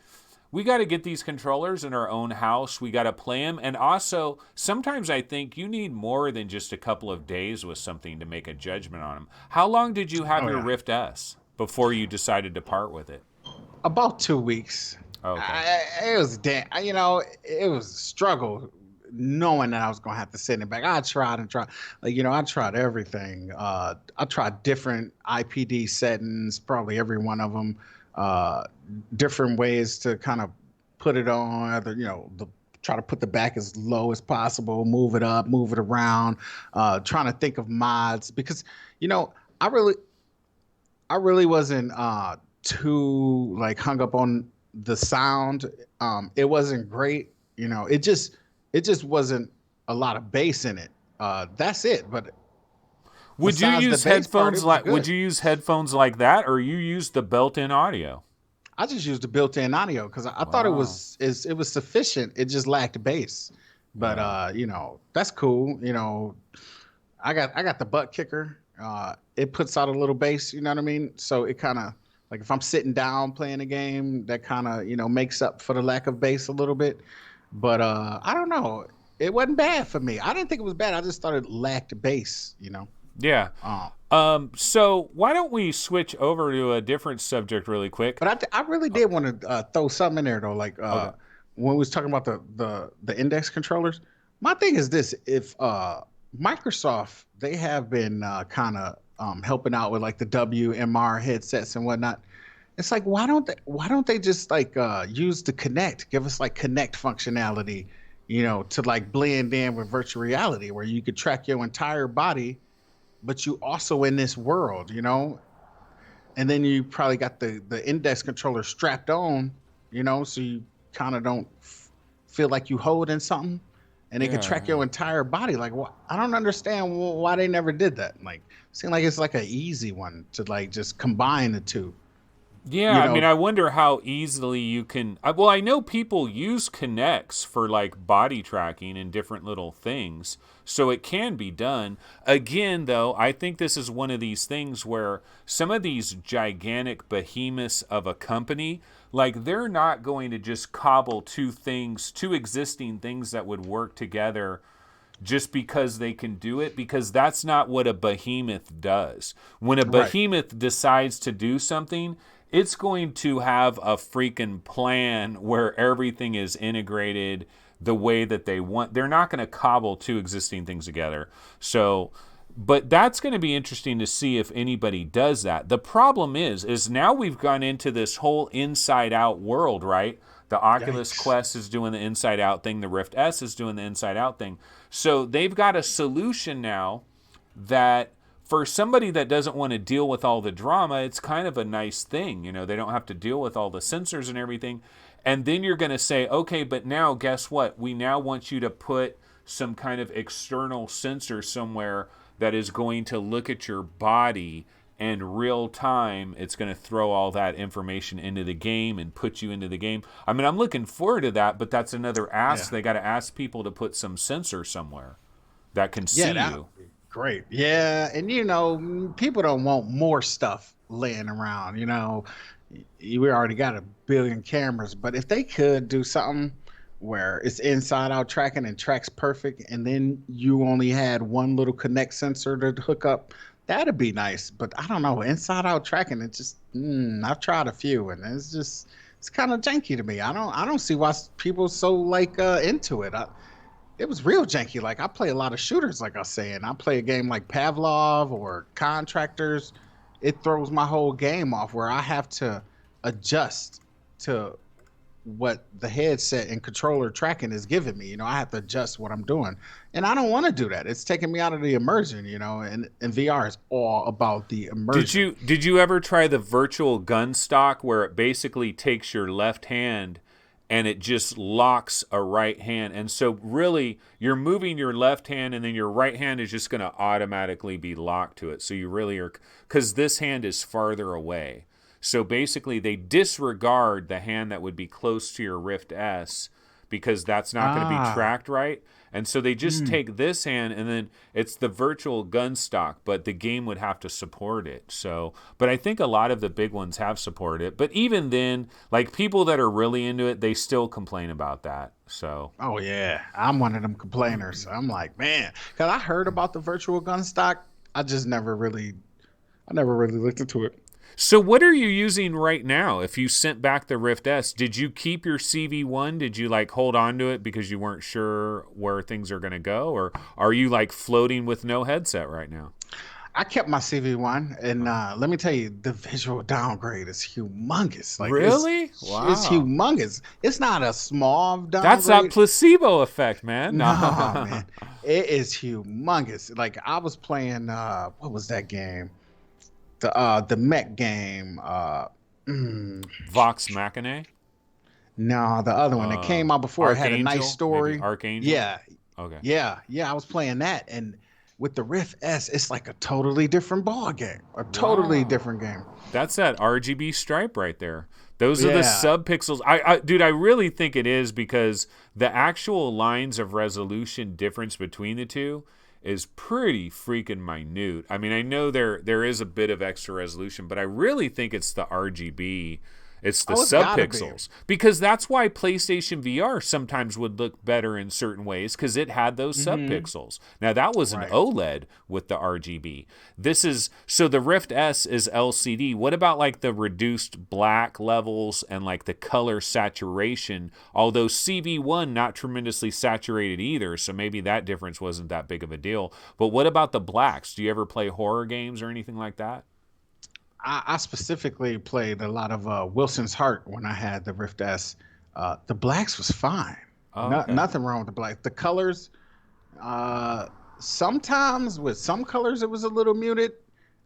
these controllers in our own house. We got to play them. And also, sometimes I think you need more than just a couple of days with something to make a judgment on them. How long did you have Oh your yeah. Rift S before you decided to part with it? About 2 weeks. Okay. It was it was a struggle knowing that I was gonna have to send it back. I tried and tried, like I tried everything. I tried different IPD settings, probably every one of them. Uh, Different ways to kind of put it on. Either try to put the back as low as possible, move it up, move it around. Trying to think of mods because you know I really I really wasn't too like hung up on the sound. It wasn't great, it just wasn't a lot of bass in it. That's it. But Would you besides the use bass part, headphones it was like would good. you use headphones like that, or you use the built-in audio? I just used the built-in audio because I thought Wow. it was sufficient. It just lacked bass. But Yeah. that's cool. I got the butt kicker. It puts out a little bass, you know what I mean? So it kind of like if I'm sitting down playing a game, that kind of, makes up for the lack of bass a little bit. But I don't know. It wasn't bad for me. I didn't think it was bad. I just thought it lacked bass. Yeah. Um, So why don't we switch over to a different subject really quick? but I really did want to throw something in there though. Like Okay. when we was talking about the index controllers, my thing is this: if Microsoft, they have been kind of helping out with like the WMR headsets and whatnot. It's like why don't they just like use the Connect, give us like Connect functionality, to like blend in with virtual reality where you could track your entire body, but you also in this world. And then you probably got the index controller strapped on, so you kind of don't feel like you holding something, and they can Yeah, track yeah. your entire body. Like, I don't understand why they never did that. Like, seem like it's like an easy one to like just combine the two. Yeah, You I mean, know, I wonder how easily you can. Well, I know people use Kinects for like body tracking and different little things, so it can be done. Again, though, I think this is one of these things where some of these gigantic behemoths of a company, like they're not going to just cobble two existing things that would work together just because they can do it, because that's not what a behemoth does. When a right, behemoth decides to do something, it's going to have a freaking plan where everything is integrated the way that they want. They're not going to cobble two existing things together. So, but that's going to be interesting to see if anybody does that. The problem is now we've gone into this whole inside out world, right? The Oculus yikes, Quest is doing the inside out thing. The Rift S is doing the inside out thing. So they've got a solution now that for somebody that doesn't want to deal with all the drama, it's kind of a nice thing. They don't have to deal with all the sensors and everything. And then you're going to say, okay, but now guess what? We now want you to put some kind of external sensor somewhere that is going to look at your body, and real time it's going to throw all that information into the game and put you into the game. I mean, I'm looking forward to that, but that's another ask. yeah, They got to ask people to put some sensor somewhere that can see yeah, that you. would be great. Yeah, and people don't want more stuff laying around. We already got a billion cameras, but if they could do something where it's inside out tracking and tracks perfect, and then you only had one little connect sensor to hook up. That'd be nice, but I don't know. Inside out tracking, it just I've tried a few, and it's kind of janky to me. I don't see why people so like into it. It was real janky. Like I play a lot of shooters, like I was saying. I play a game like Pavlov or Contractors. It throws my whole game off where I have to adjust to what the headset and controller tracking is giving me. I have to adjust what I'm doing. And I don't want to do that. It's taking me out of the immersion, and VR is all about the immersion. Did you ever try the virtual gun stock where it basically takes your left hand and it just locks a right hand, and so really you're moving your left hand and then your right hand is just going to automatically be locked to it, so you really are, because this hand is farther away, so basically they disregard the hand that would be close to your Rift S because that's not going to be Ah. tracked right. And so they just take this hand, and then it's the virtual gun stock, but the game would have to support it. So, but I think a lot of the big ones have supported it. But even then, like people that are really into it, they still complain about that. So, Oh yeah, I'm one of them complainers. I'm like, man, because I heard about the virtual gun stock. I never really looked into it. so what are you using right now? If you sent back the Rift S, did you keep your CV1? Did you like hold on to it because you weren't sure where things are going to go, or are you like floating with no headset right now? I kept my CV1, and let me tell you, the visual downgrade is humongous. Like Really? it's Wow. humongous. It's not a small That's that downgrade. placebo effect, man. No, No. man, it is humongous. Like I was playing, what was that game? The mech game. Mm, Vox Machina? no, the other one that came out before. It had a nice Archangel? Maybe story. Archangel? Yeah, Okay. yeah. I was playing that, and with the Rift S, it's like a totally different ball game, a totally Wow. different game. That's that RGB stripe right there. Those are the Yeah. subpixels. Dude, I really think it is because the actual lines of resolution difference between the two is pretty freaking minute. I mean, I know there is a bit of extra resolution, but I really think it's the RGB. It's the Oh, it's gotta be. subpixels, because that's why PlayStation VR sometimes would look better in certain ways, because it had those Hmm. subpixels. Now that was an Right. OLED with the RGB. This is so the Rift S is LCD. What about like the reduced black levels and like the color saturation? Although CV1 not tremendously saturated either, so maybe that difference wasn't that big of a deal. But what about the blacks? Do you ever play horror games or anything like that? I specifically played a lot of Wilson's Heart when I had the Rift S. The blacks was fine. Oh, No, okay. nothing wrong with the black. The colors, uh, sometimes with some colors it was a little muted,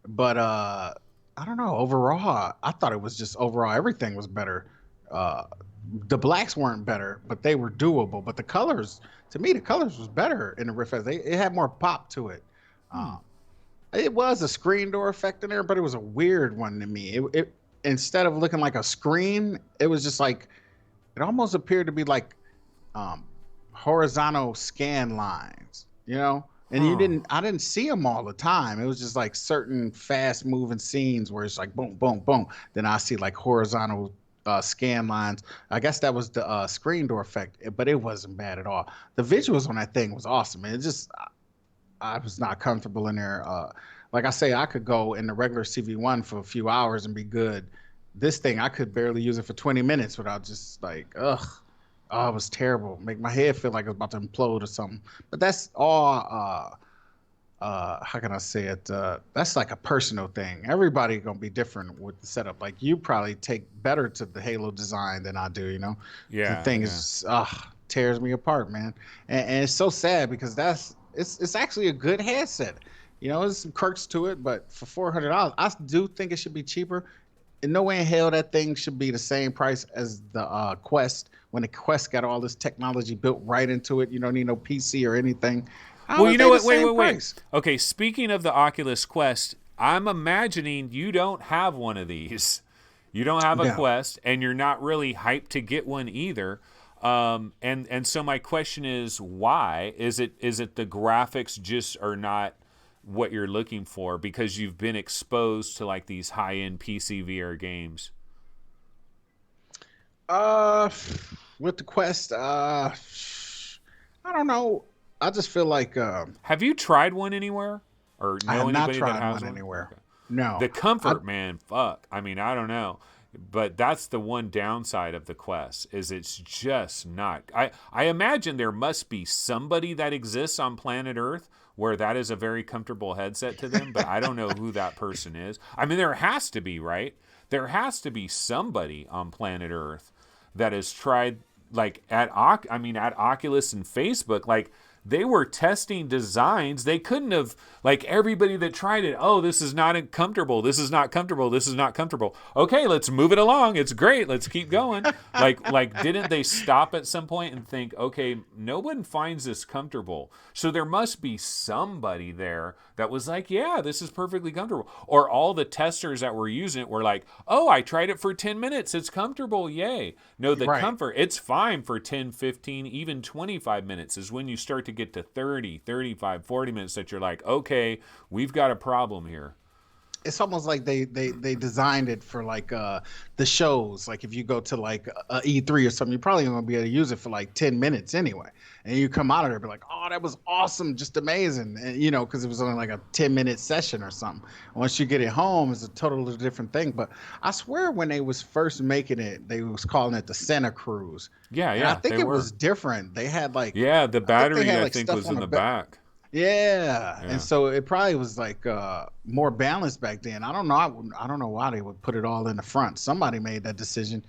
but I don't know. Overall, I thought it was just overall everything was better. Uh, the blacks weren't better, but they were doable. But the colors, to me, the colors was better in the Rift S. It had more pop to it. Hmm. Um, it was a screen door effect in there, but it was a weird one to me. It instead of looking like a screen, it was just like it almost appeared to be like um, horizontal scan lines, And Huh. I didn't see them all the time. It was just like certain fast moving scenes where it's like boom, boom, boom. Then I see like horizontal scan lines. I guess that was the screen door effect, but it wasn't bad at all. The visuals on that thing was awesome. It just I was not comfortable in there. Like I say, I could go in the regular CV1 for a few hours and be good. This thing, I could barely use it for 20 minutes without just like, ugh. Oh, it was terrible. Make my head feel like it's about to implode or something. But that's all. How can I say it? That's like a personal thing. Everybody gonna be different with the setup. Like you probably take better to the Halo design than I do. The Yeah, thing yeah. is, tears me apart, man. And it's so sad because it's actually a good headset. There's some quirks to it, but for $400, I do think it should be cheaper. In no way in hell that thing should be the same price as the Quest. When the Quest got all this technology built right into it, you don't need no PC or anything. How Well, is you know they the what? Wait, same wait, wait. price? Okay, speaking of the Oculus Quest, I'm imagining you don't have one of these. You don't have a No. Quest, and you're not really hyped to get one either. And so my question is, why? Is it the graphics just are not what you're looking for because you've been exposed to like these high end PC VR games? Uh, With the Quest, I don't know. I just feel like Have you tried one anywhere or I have know not anybody that tried has one one? anywhere. Okay. No, The I comfort, man, fuck. I mean, I don't know. But that's the one downside of the Quest is it's just not. I imagine there must be somebody that exists on planet Earth where that is a very comfortable headset to them, but I don't know who that person is. I mean, there has to be, right? There has to be somebody on planet Earth that has tried like at Oculus and Facebook, like they were testing designs. They couldn't have like everybody that tried it. Oh, this is not comfortable. This is not comfortable. This is not comfortable. Okay, let's move it along. It's great. Let's keep going. Like didn't they stop at some point and think, okay, no one finds this comfortable. So there must be somebody there that was like, yeah, this is perfectly comfortable. Or all the testers that were using it were like, oh, I tried it for 10 minutes. It's comfortable. Yay. No, the right. comfort, it's fine for 10, 15, even 25 minutes is when you start to get to 30, 35, 40 minutes that you're like, okay, we've got a problem here. It's almost like they designed it for like the shows. Like if you go to like a E3 or something, you're probably gonna be able to use it for like 10 minutes anyway. And you come out of there and be like, oh, that was awesome, just amazing. And you know, because it was only like a 10-minute session or something. Once you get it home, it's a totally different thing. But I swear when they was first making it, they was calling it the Santa Cruz. Yeah, And I yeah, think they it were. was different. They had like Yeah, the I think they battery had I like think stuff was on in the the back. back. Yeah, and Yeah. so it probably was like more balanced back then. I don't know. I don't know why they would put it all in the front. Somebody made that decision.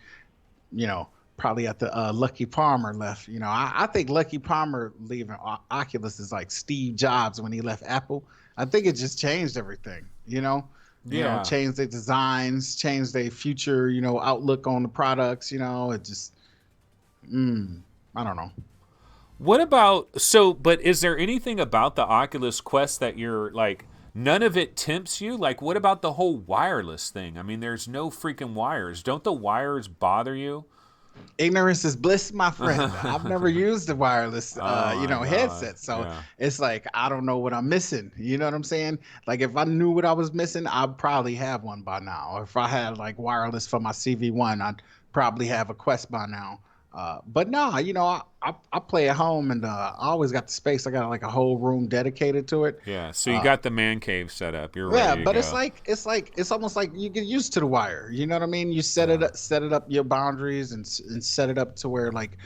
You know, probably at the Lucky Palmer left. You know, I think Lucky Palmer leaving Oculus is like Steve Jobs when he left Apple. I think it just changed everything. Yeah. Changed their designs, changed their future. Outlook on the products. It just I don't know. What about but is there anything about the Oculus Quest that you're like none of it tempts you? Like what about the whole wireless thing? I mean, there's no freaking wires. Don't the wires bother you? Ignorance is bliss, my friend. I've never used a wireless, Oh my god. headset, so Yeah. it's like I don't know what I'm missing. You know what I'm saying? Like if I knew what I was missing, I'd probably have one by now. Or if I had like wireless for my CV1, I'd probably have a Quest by now. But no, I play at home, and I always got the space. I got like a whole room dedicated to it. Yeah. So you Uh, got the man cave set up. You're yeah, ready to but it's go. like it's almost like you get used to the wire. You know what I mean? You Yeah. set it up your boundaries and set it up to where like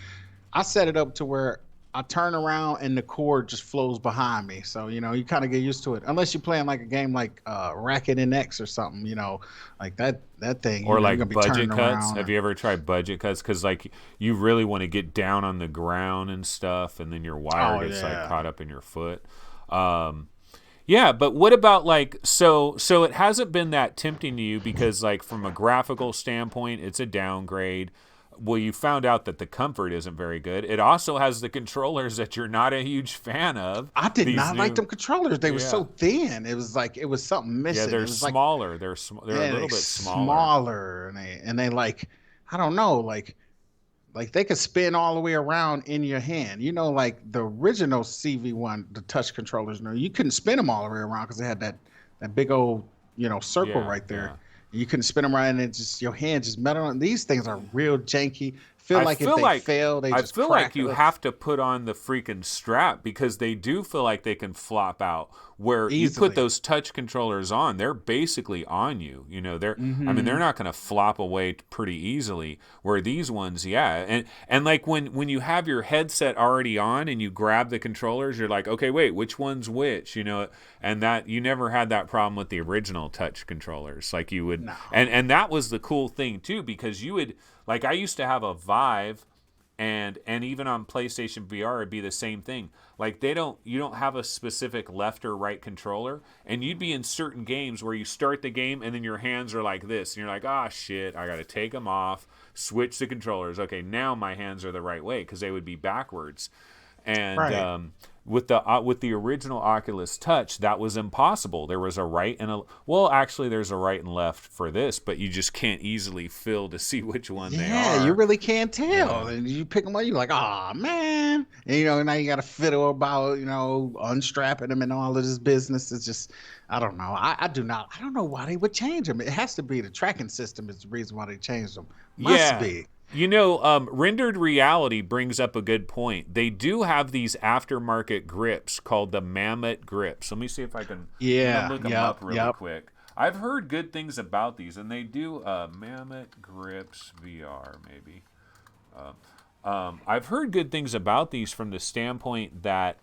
I set it up to where I turn around and the cord just flows behind me. So, you kind of get used to it. Unless you're playing like a game like Racket and X or something, like that thing, Or you're gonna like be budget turning cuts. around. Have you ever tried budget cuts? Because like you really want to get down on the ground and stuff, and then your wire Oh gets like yeah. caught up in your foot. Um, Yeah, but what about like so it hasn't been that tempting to you because like from a graphical standpoint, it's a downgrade. Well, you found out that the comfort isn't very good. It also has the controllers that you're not a huge fan of. I did These not like new them controllers. They were Yeah. so thin. It was like it was something Yeah, missing. they're It was like smaller. They're a yeah, little they bit smaller. smaller and they like I don't know, like they could spin all the way around in your hand. Like the original CV1, the touch controllers, you couldn't spin them all the way around because they had that big old, circle Yeah, right there. yeah. You couldn't spin them around and it just your hand just metal on. These things are real janky. Feel I like if feel they like fail, they I just feel like crack. you Ugh, have to put on the freaking strap because they do feel like they can flop out. Where you put easily. those touch controllers on, they're basically on you. They're Hmm. not going to flop away pretty easily. Where these ones, yeah, and like when you have your headset already on and you grab the controllers, you're like, okay, wait, which one's which? And that you never had that problem with the original touch controllers. Like you would, No. and that was the cool thing too because you would like I used to have a Vive and even on PlayStation VR it'd be the same thing. Like you don't have a specific left or right controller and you'd be in certain games where you start the game and then your hands are like this and you're like, "Ah, shit, I got to take them off, switch the controllers. Okay, now my hands are the right way because they would be backwards." And Right. with the original Oculus Touch, that was impossible. There was a right and a actually, there's a right and left for this, but you just can't easily fill to see which one they Yeah, you are. really can't Yeah, tell. And you pick them up, you're like, oh man. And now you got to fiddle about, unstrapping them and all of this business. It's just, I don't know. I don't know why they would change them. It has to be the tracking system is the reason why they changed them. Must yeah. be. Rendered reality brings up a good point. They do have these aftermarket grips called the Mammoth grips. Let me see if I can. I'm gonna Yeah, look them yep, up really yep. quick. I've heard good things about these, and they do Mammoth grips VR maybe. I've heard good things about these from the standpoint that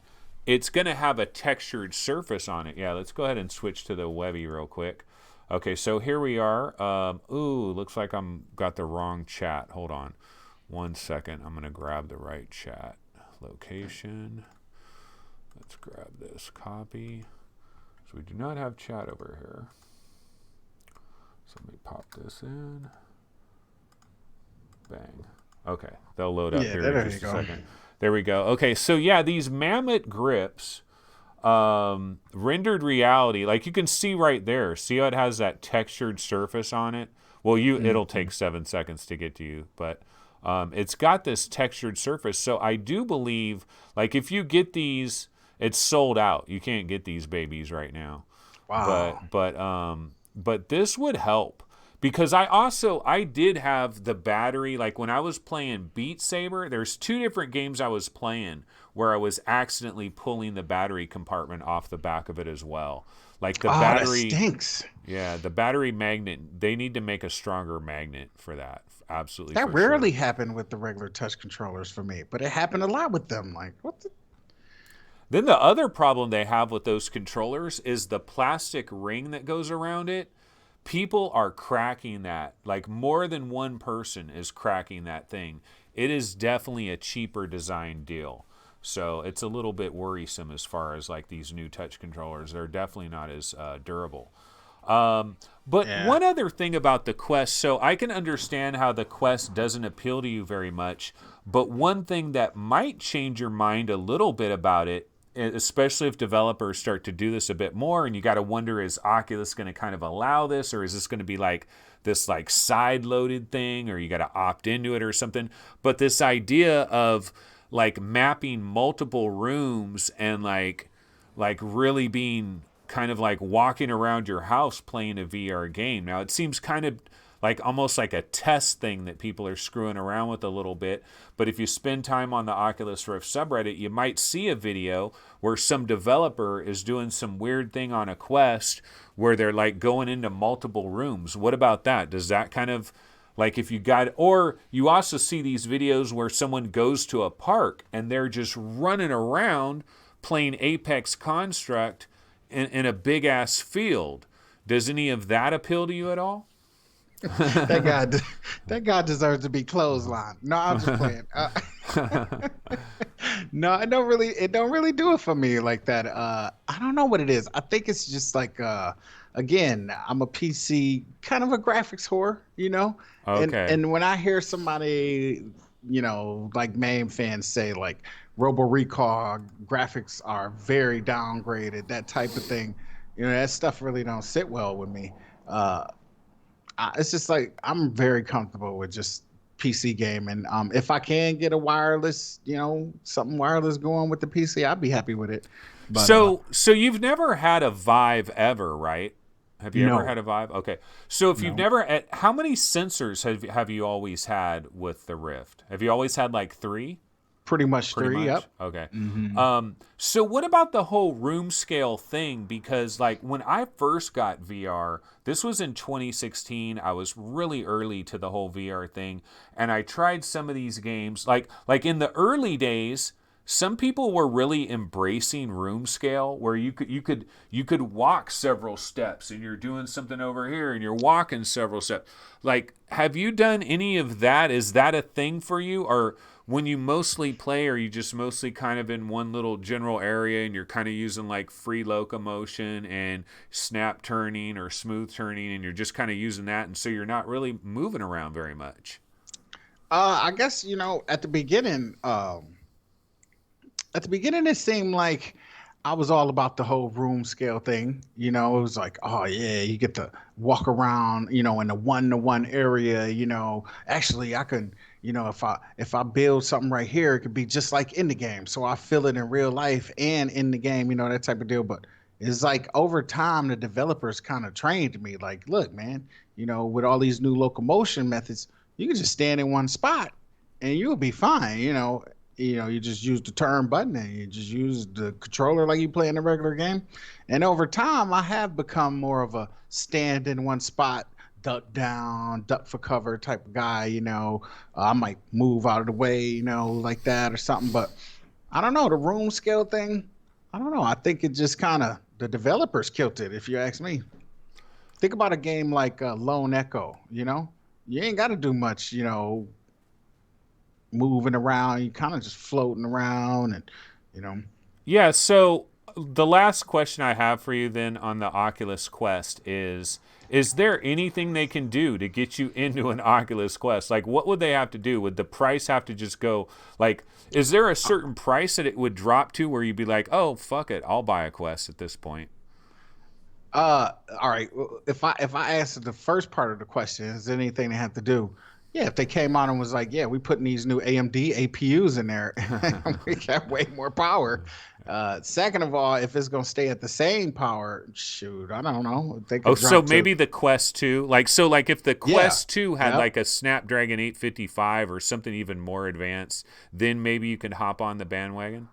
it's going to have a textured surface on it. Yeah, let's go ahead and switch to the Webby real quick. Okay, so here we are. Looks like I'm got the wrong chat. Hold on 1 second. I'm going to grab the right chat. Location. Let's grab this. Copy. So we do not have chat over here. So let me pop this in. Bang. Okay, they'll load up Yeah, here in there you just a go. second. There we go. Okay, so yeah, these Mammoth grips, rendered reality, like you can see right there. See how it has that textured surface on it? Well, it'll take 7 seconds to get to you, but it's got this textured surface. So I do believe, like if you get these, it's sold out. You can't get these babies right now. Wow. But this would help because I did have the battery, like when I was playing Beat Saber, there's 2 different games I was playing where I was accidentally pulling the battery compartment off the back of it as well. Like the Oh, that battery, stinks. yeah, the battery magnet, they need to make a stronger magnet for that. Absolutely, That for rarely sure. happened with the regular touch controllers for me, but it happened a lot with them. Like, what the? Then the other problem they have with those controllers is the plastic ring that goes around it. People are cracking that. Like more than one person is cracking that thing. It is definitely a cheaper design deal. So it's a little bit worrisome as far as like these new touch controllers. They're definitely not as durable. But Yeah. one other thing about the Quest, so I can understand how the Quest doesn't appeal to you very much, but one thing that might change your mind a little bit about it, especially if developers start to do this a bit more, and you got to wonder, is Oculus going to kind of allow this, or is this going to be like this like side-loaded thing, or you got to opt into it or something? But this idea of like mapping multiple rooms and like really being kind of like walking around your house playing a VR game. Now, it seems kind of like almost like a test thing that people are screwing around with a little bit. But if you spend time on the Oculus Rift subreddit, you might see a video where some developer is doing some weird thing on a Quest where they're like going into multiple rooms. What about that? Does that kind of like if you got, or you also see these videos where someone goes to a park and they're just running around playing Apex Construct in a big ass field. Does any of that appeal to you at all? That guy, that guy deserves to be clotheslined. No, I'm just playing. No, it don't really do it for me like that. I don't know what it is. I think it's just like, again, I'm a PC kind of a graphics whore, you know, Okay. and when I hear somebody, like main fans say like Robo Recall graphics are very downgraded, that type of thing, that stuff really don't sit well with me. Uh, it's just like I'm very comfortable with just PC gaming. If I can get a wireless, something wireless going with the PC, I'd be happy with it. But So you've never had a Vive ever, right? Have you ever no, had a Vive? Okay. So if you've no, never, how many sensors have you always had with the Rift? Have you always had like 3? pretty much Pretty three. much. Yep. Okay. Hmm. So what about the whole room scale thing? Because like when I first got VR, this was in 2016. I was really early to the whole VR thing, and I tried some of these games. Like in the early days, some people were really embracing room scale, where you could walk several steps, and you're doing something over here, and you're walking several steps. Like, have you done any of that? Is that a thing for you, or when you mostly play, are you just mostly kind of in one little general area and you're kind of using like free locomotion and snap turning or smooth turning and you're just kind of using that, and so you're not really moving around very much? I guess at the beginning it seemed like I was all about the whole room scale thing. It was like, oh yeah, you get to walk around, in a one-to-one area. Actually, I can, if I build something right here, it could be just like in the game, so I feel it in real life and in the game, that type of deal. But it's like over time, the developers kind of trained me, like, look, man, with all these new locomotion methods, you can just stand in one spot and you'll be fine. You just use the turn button and you just use the controller like you play in a regular game. And over time, I have become more of a stand in one spot, duck down, duck for cover type of guy. I might move out of the way, like that or something. But I don't know, the room scale thing. I don't know. I think it just kind of the developers killed it, if you ask me. Think about a game like Lone Echo. You ain't got to do much. Moving around, you kind of just floating around, and you know. Yeah, so the last question I have for you then on the Oculus Quest is there anything they can do to get you into an Oculus Quest? Like, what would they have to do? Would the price have to just go, like, is there a certain price that it would drop to where you'd be like, oh, fuck it, I'll buy a Quest at this point? All right. Well, if I answer the first part of the question, is there anything they have to do? Yeah, if they came out and was like, yeah, we putting these new AMD APUs in there, we got way more power. Second of all, if it's gonna stay at the same power, shoot, I don't know. If they Oh, could so drop to maybe the Quest 2, like if the yeah, Quest 2 had yep. like a Snapdragon 855 or something even more advanced, then maybe you can hop on the bandwagon.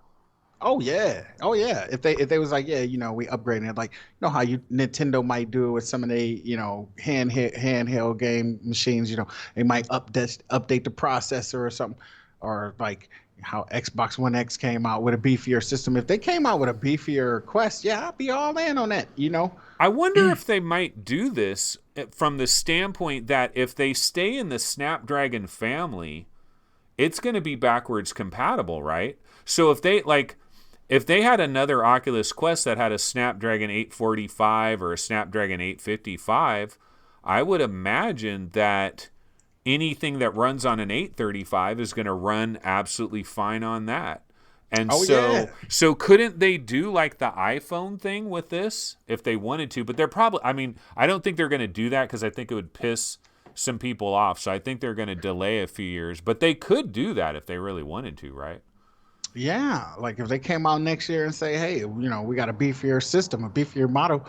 Oh yeah, oh yeah. If they was like, yeah, we upgrading it, like how you Nintendo might do it with some of they handheld game machines. They might update the processor or something, or like how Xbox One X came out with a beefier system. If they came out with a beefier Quest, yeah, I'd be all in on that. I wonder if they might do this from the standpoint that if they stay in the Snapdragon family, it's going to be backwards compatible, right? So if they had another Oculus Quest that had a Snapdragon 845 or a Snapdragon 855, I would imagine that anything that runs on an 835 is going to run absolutely fine on that. And Oh yeah, so couldn't they do like the iPhone thing with this if they wanted to? But they're probably, I mean, I don't think they're going to do that because I think it would piss some people off. So I think they're going to delay a few years. But they could do that if they really wanted to, right? yeah. Like if they came out next year and say, hey, we got a beefier system, a beefier model.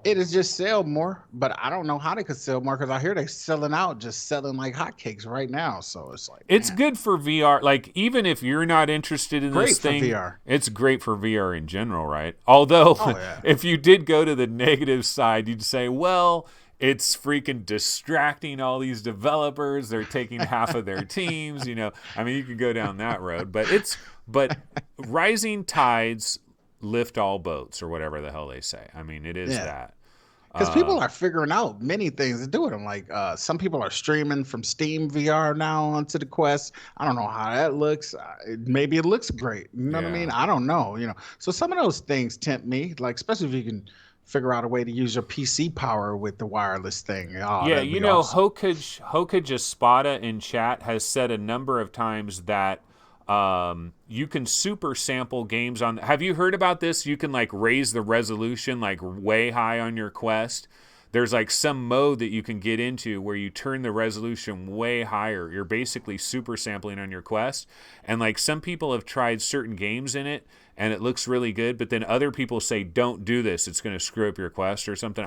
It is just sell more, but I don't know how they could sell more because I hear they're selling out, just selling like hotcakes right now. So it's like, It's man, good for VR. Like, even if you're not interested in this great for thing, VR. it's great for VR in general, right? Although, Oh yeah. if you did go to the negative side, you'd say, well, it's freaking distracting all these developers. They're taking half of their teams, I mean, you could go down that road, but rising tides lift all boats or whatever the hell they say. I mean, it is Yeah. that. Because Uh, people are figuring out many things to do with them. Like some people are streaming from Steam VR now onto the Quest. I don't know how that looks. Maybe it looks great. You know what I mean? yeah. I don't know. So some of those things tempt me. Like especially if you can figure out a way to use your PC power with the wireless thing. Oh, Yeah, that'd be awesome. Hokage Espada in chat has said a number of times that you can super sample games on. Have you heard about this? You can like raise the resolution like way high on your Quest. There's like some mode that you can get into where you turn the resolution way higher. You're basically super sampling on your Quest. And like some people have tried certain games in it and it looks really good, but then other people say don't do this. It's going to screw up your Quest or something.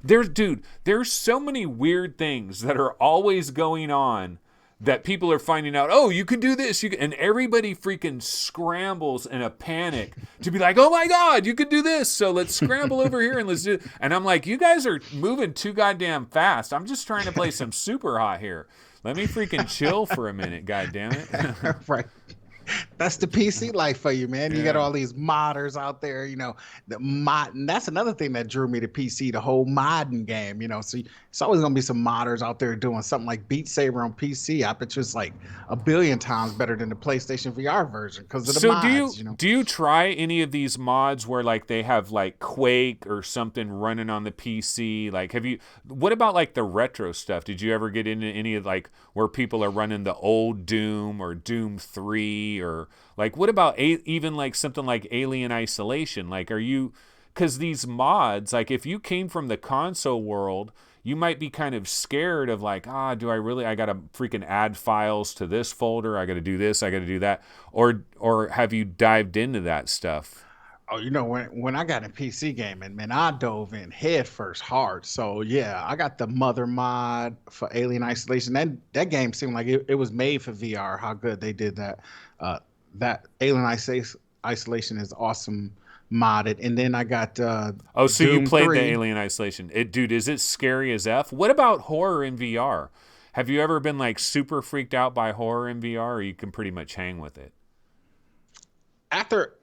There's so many weird things that are always going on that people are finding out, oh, you can do this, and everybody freaking scrambles in a panic to be like, oh my God, you can do this, so let's scramble over here and let's do it. And I'm like, you guys are moving too goddamn fast. I'm just trying to play some super hot here. Let me freaking chill for a minute, god damn it. Right. That's the PC life for you, man. You got Yeah. all these modders out there, the mod. And that's another thing that drew me to PC, the whole modding game, So it's always gonna be some modders out there doing something like Beat Saber on PC. I bet you it's like a billion times better than the PlayStation VR version because of the So do mods, you do you try any of these mods where like they have like Quake or something running on the PC? Like what about like the retro stuff? Did you ever get into any of like where people are running the old Doom or Doom 3 or like what about even like something like Alien Isolation? Like cuz these mods, like if you came from the console world, you might be kind of scared of like, do I got to freaking add files to this folder? I got to do this, I got to do that. Or have you dived into that stuff? Oh, when I got in PC gaming, man, I dove in head first hard. So yeah, I got the mother mod for Alien Isolation. That game seemed like it was made for VR. How good they did that. That Isolation is awesome modded. And then I got Oh, so you Doom played the 3. Alien Isolation. Dude, is it scary as F? What about horror in VR? Have you ever been like super freaked out by horror in VR, or you can pretty much hang with it? After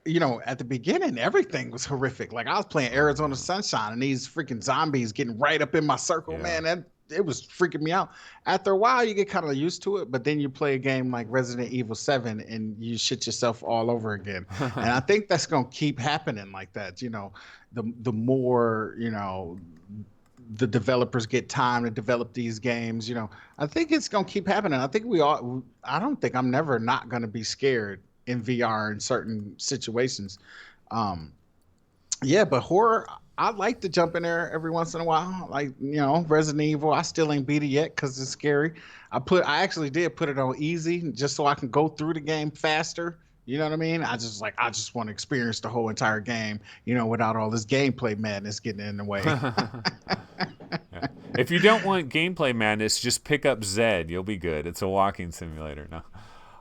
at the beginning everything was horrific. Like I was playing Arizona Sunshine and these freaking zombies getting right up in my circle, Yeah. man, that it was freaking me out. After a while you get kind of used to it, but then you play a game like Resident Evil 7 and you shit yourself all over again. And I think that's going to keep happening like that. The more the developers get time to develop these games, I think it's going to keep happening. I don't think I'm never not going to be scared in VR in certain situations. Um, yeah, but horror, I like to jump in there every once in a while. Like, Resident Evil, I still ain't beat it yet because it's scary. I actually did put it on easy just so I can go through the game faster. You know what I mean? I just want to experience the whole entire game, without all this gameplay madness getting in the way. Yeah. If you don't want gameplay madness, just pick up Zed. You'll be good. It's a walking simulator. No.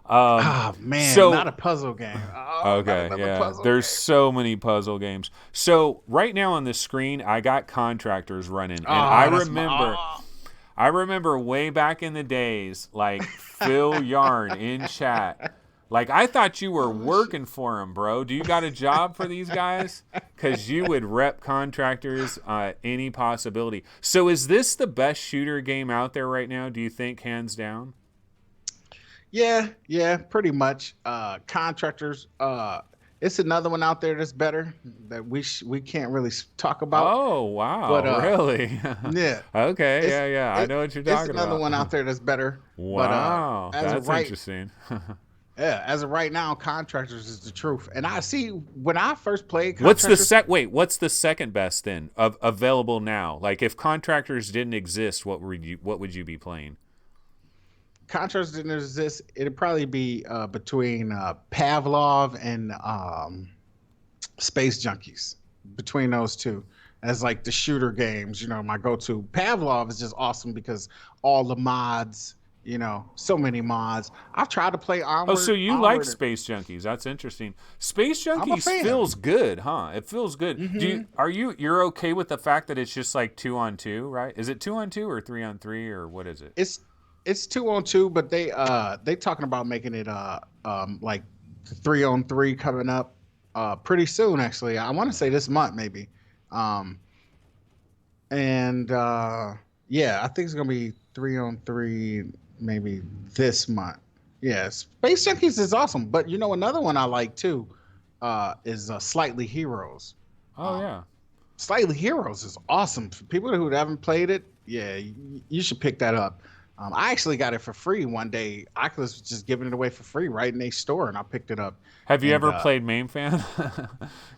Oh man, not So a puzzle game. Oh, not okay, another yeah. puzzle There's game. so many puzzle games. So right now on the screen, I got Contractors running, and That's my. Oh. I remember way back in the days, like Phil Yarn in chat. Like I thought you were Oh shit. working for him, bro. Do you got a job for these guys? Because you would rep Contractors any possibility. So is this the best shooter game out there right now? Do you think, hands down? Yeah, pretty much. Contractors. It's another one out there that's better that we can't really talk about. Oh But wow, really? yeah, Okay, it's yeah. I it, know what you're it's talking another about. one out there that's better. But Wow, as of that's right, interesting. as of right now, Contractors is the truth. And I see when I first played What's the Contractors. sec? Wait, what's the second best then of available now? Like if Contractors didn't exist, what would you be playing? Contractors didn't exist. It'd probably be between Pavlov and Space Junkies. Between those two, as like the shooter games, my go-to. Pavlov is just awesome because all the mods, so many mods. I've tried to play Oh, so Onward. you like Onward, Space Junkies? That's interesting. Space I'm a Junkies fan. feels good, huh? It feels good. Hmm. You're okay with the fact that it's just like 2-on-2, right? Is it 2-on-2 or 3-on-3 or what is it? It's 2-on-2, but they talking about making it like 3-on-3 coming up pretty soon. Actually, I want to say this month maybe. Um, and yeah, I think it's gonna be 3-on-3 maybe this month. Yeah, Space Junkies is awesome, but another one I like too is Slightly Heroes. Oh Um, yeah. Slightly Heroes is awesome for people who haven't played it. Yeah, you should pick that up. I actually got it for free one day. Oculus was just giving it away for free right in their store, and I picked it up. Have you And ever played Main Fan?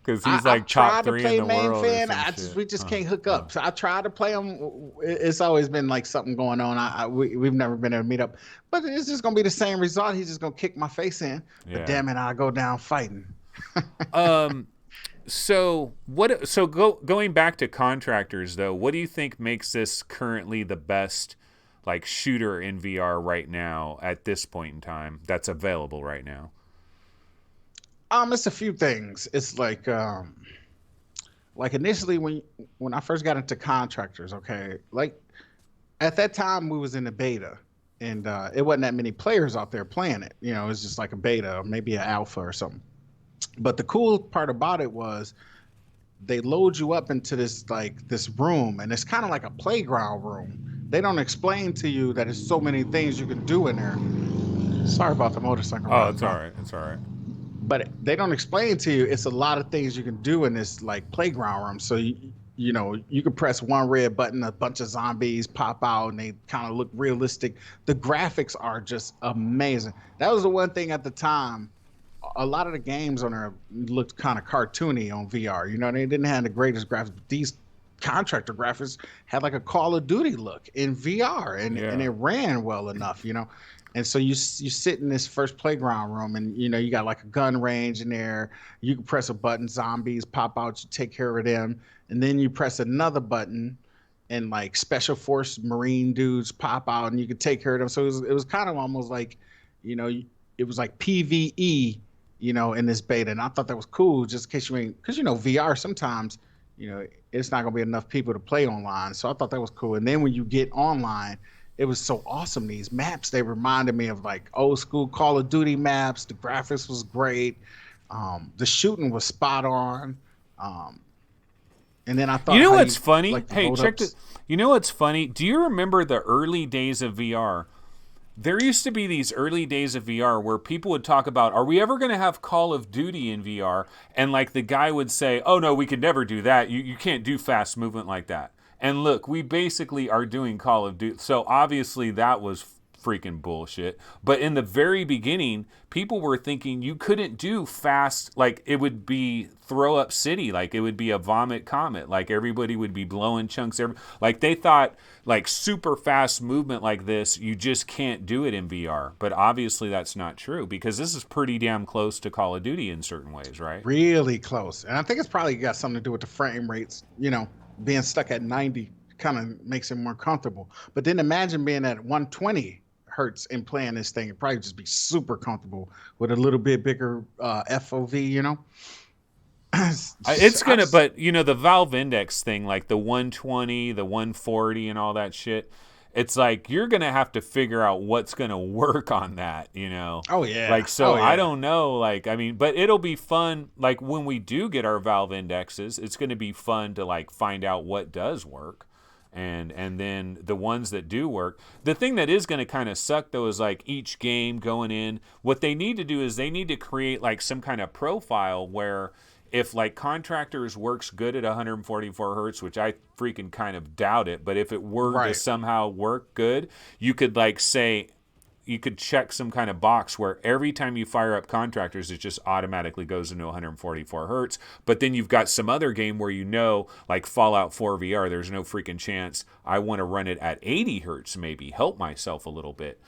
Because he's I've like top tried to three in play the main world or fan. some shit. We just can't hook up. So I tried to play them. It's always been like something going on. We've never been able to meet up. But it's just gonna be the same result. He's just gonna kick my face in. But Yeah. damn it, I go down fighting. Um. So what? So going back to Contractors though, what do you think makes this currently the best like shooter in VR right now at this point in time that's available right now? It's a few things. It's like initially when I first got into Contractors, okay, like at that time we was in the beta, and it wasn't that many players out there playing it. It was just like a beta or maybe an alpha or something. But the cool part about it was they load you up into this room, and it's kind of like a playground room. They don't explain to you that there's so many things you can do in there. Sorry about the motorcycle Oh, riding it's all by. right. It's all right. But they don't explain to you it's a lot of things you can do in this like playground room. So you can press one red button, a bunch of zombies pop out, and they kind of look realistic. The graphics are just amazing. That was the one thing at the time. A lot of the games on there looked kind of cartoony on VR. They didn't have the greatest graphics. But these contractor graphics had like a Call of Duty look in VR, and Yeah. it ran well enough, you know. And so you sit in this first playground room, and you know you got like a gun range in there. You can press a button, zombies pop out, you take care of them, and then you press another button, and like special force Marine dudes pop out, and you can take care of them. So it was kind of almost like, you know, it was like PVE, you know, in this beta, and I thought that was cool, just in case you ain't, because you know VR sometimes, you know, it's not gonna be enough people to play online. So I thought that was cool. And then when you get online, it was so awesome. These maps, they reminded me of like old school Call of Duty maps. The graphics was great. The shooting was spot on. And then I You thought know how what's you funny? like the Hey, load check this. ups. You know what's funny? Do you remember the early days of VR? There used to be these early days of VR where people would talk about, are we ever going to have Call of Duty in VR? And like the guy would say, oh no, we could never do that. You can't do fast movement like that. And look, we basically are doing Call of Duty. So obviously that was freaking bullshit. But in the very beginning, people were thinking you couldn't do fast, like it would be throw up city, like it would be a vomit comet, like everybody would be blowing chunks. Like they thought like super fast movement like this, you just can't do it in VR. But obviously that's not true because this is pretty damn close to Call of Duty in certain ways, right? Really close. And I think it's probably got something to do with the frame rates, you know, being stuck at 90 kind of makes it more comfortable. But then imagine being at 120 hertz and playing this thing. It'd probably just be super comfortable with a little bit bigger FOV, you know. It's gonna, but you know, the Valve Index thing, like the 120, the 140, and all that shit. It's like you're gonna have to figure out what's gonna work on that, you know. Oh yeah. Like so, Oh I yeah. don't know. Like I mean, but it'll be fun. Like when we do get our Valve indexes, it's gonna be fun to like find out what does work. And then the ones that do work. The thing that is going to kind of suck though is like each game going in. What they need to do is they need to create like some kind of profile where if like Contractors works good at 144 hertz, which I freaking kind of doubt it, but if it were to Right. somehow work good, you could like say you could check some kind of box where every time you fire up Contractors, it just automatically goes into 144 hertz. But then you've got some other game where you know, like Fallout 4 VR, there's no freaking chance I want to run it at 80 hertz, maybe help myself a little bit.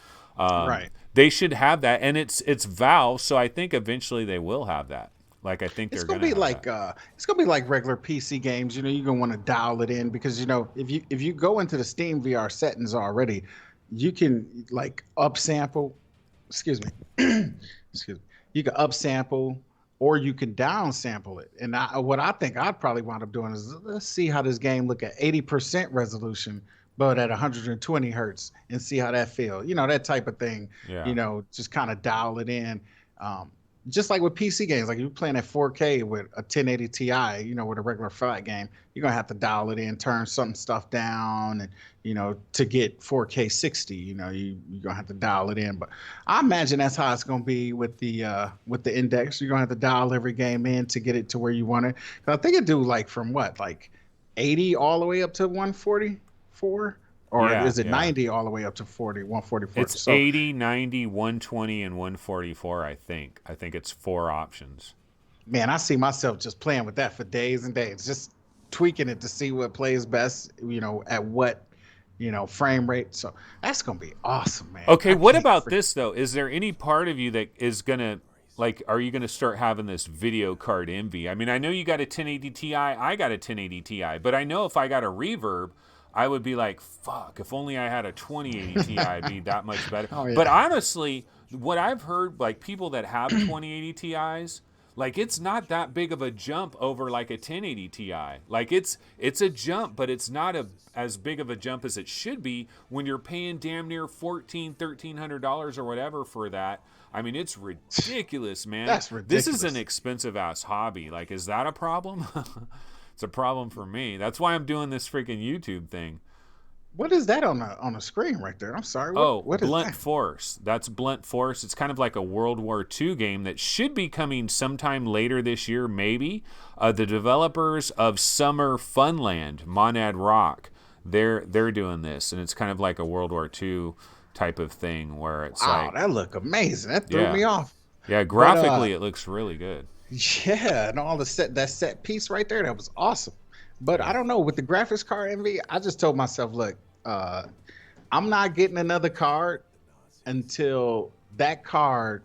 Right. They should have that, and it's Valve, so I think eventually they will have that. Like I think It's they're gonna gonna be have like that. it's gonna be like regular PC games. You know, you're gonna want to dial it in because you know if you go into the Steam VR settings already, you can like upsample. Excuse me. Excuse me. You can upsample or you can downsample it. And what I think I'd probably wind up doing is let's see how this game look at 80% resolution, but at 120 hertz, and see how that feel. You know, that type of thing. You Yeah. know, just kind of dial it in. Just like with PC games, like if you're playing at 4K with a 1080 Ti, you know, with a regular fight game, you're gonna have to dial it in, turn some stuff down, and you know, to get 4K 60, you know, you're gonna have to dial it in. But I imagine that's how it's gonna be with the index. You're gonna have to dial every game in to get it to where you want it. 'Cause I think it do like from what, like 80 all the way up to 144, or Yeah, is it yeah. 90 all the way up to 144? It's So 80, 90, 120, and 144, I think. I think it's four options. man, I see myself just playing with that for days and days, just tweaking it to see what plays best, you know, at what, you know, frame rate. So that's gonna be awesome, man. Okay, I what can't about freak. this though? Is there any part of you that is gonna like? Are you gonna start having this video card envy? I mean, I know you got a 1080 Ti, I got a 1080 Ti, but I know if I got a Reverb, I would be like, fuck. If only I had a 2080 Ti, I'd be that much better. Oh But yeah. honestly, what I've heard, like people that have 2080 Ti's, like it's not that big of a jump over like a 1080 Ti. Like it's a jump, but it's not as big of a jump as it should be when you're paying damn near $1,300 or whatever for that. I mean, it's ridiculous, man. That's This is an ridiculous. expensive ass hobby. Like, is that a problem? It's a problem for me. That's why I'm doing this freaking YouTube thing. What is that on the screen right there? I'm sorry. Oh, What is Blunt that? Force. That's Blunt Force. It's kind of like a World War II game that should be coming sometime later this year, maybe. The developers of Summer Funland, Monad Rock, they're doing this, and it's kind of like a World War II type of thing where it's Wow, like, that look amazing. That threw yeah, me off. yeah. But Graphically, it looks really good. yeah, and all the set piece right there, that was awesome. But I Yeah. don't know, with the graphics card envy, I just told myself, look, I'm not getting another card until that card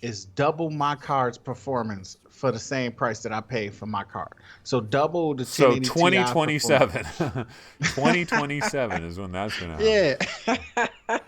is double my card's performance for the same price that I paid for my card. So double the So 1080 Ti 2027. performance. 2027 is when that's going to happen. Yeah.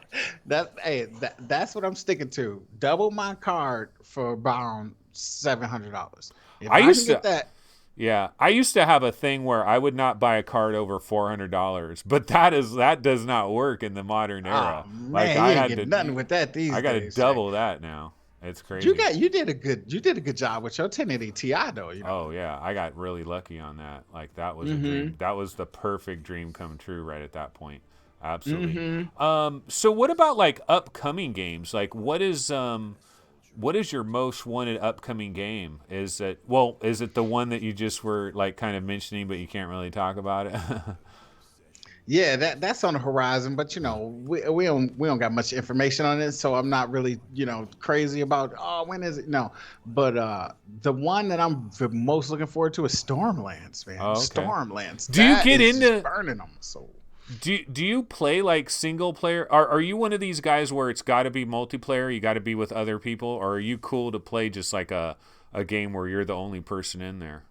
That's what I'm sticking to. Double my card for around $700. If I I can used get to that, Yeah, I used to have a thing where I would not buy a card over $400, but that does not work in the modern oh era. Like man, you ain't getting nothing with that I these got to days, Jay. double that now. It's You crazy. got you did a good job with your 1080 Ti though, you know. Oh yeah, I got really lucky on that. Like that was a dream. Mm-hmm. That was the perfect dream come true right at that point. Absolutely. Mm-hmm. So what about like upcoming games? Like what is your most wanted upcoming game? Is it the one that you just were like kind of mentioning but you can't really talk about it? Yeah, that's on the horizon, but you know, we don't got much information on it, so I'm not really, crazy about when is it? No. But the one that I'm the most looking forward to is Stormlands, man. Oh, okay. Stormlands. Do you That get is just into burning on my soul. do you play like single player? Are you one of these guys where it's got to be multiplayer? You got to be with other people, or are you cool to play just like a game where you're the only person in there?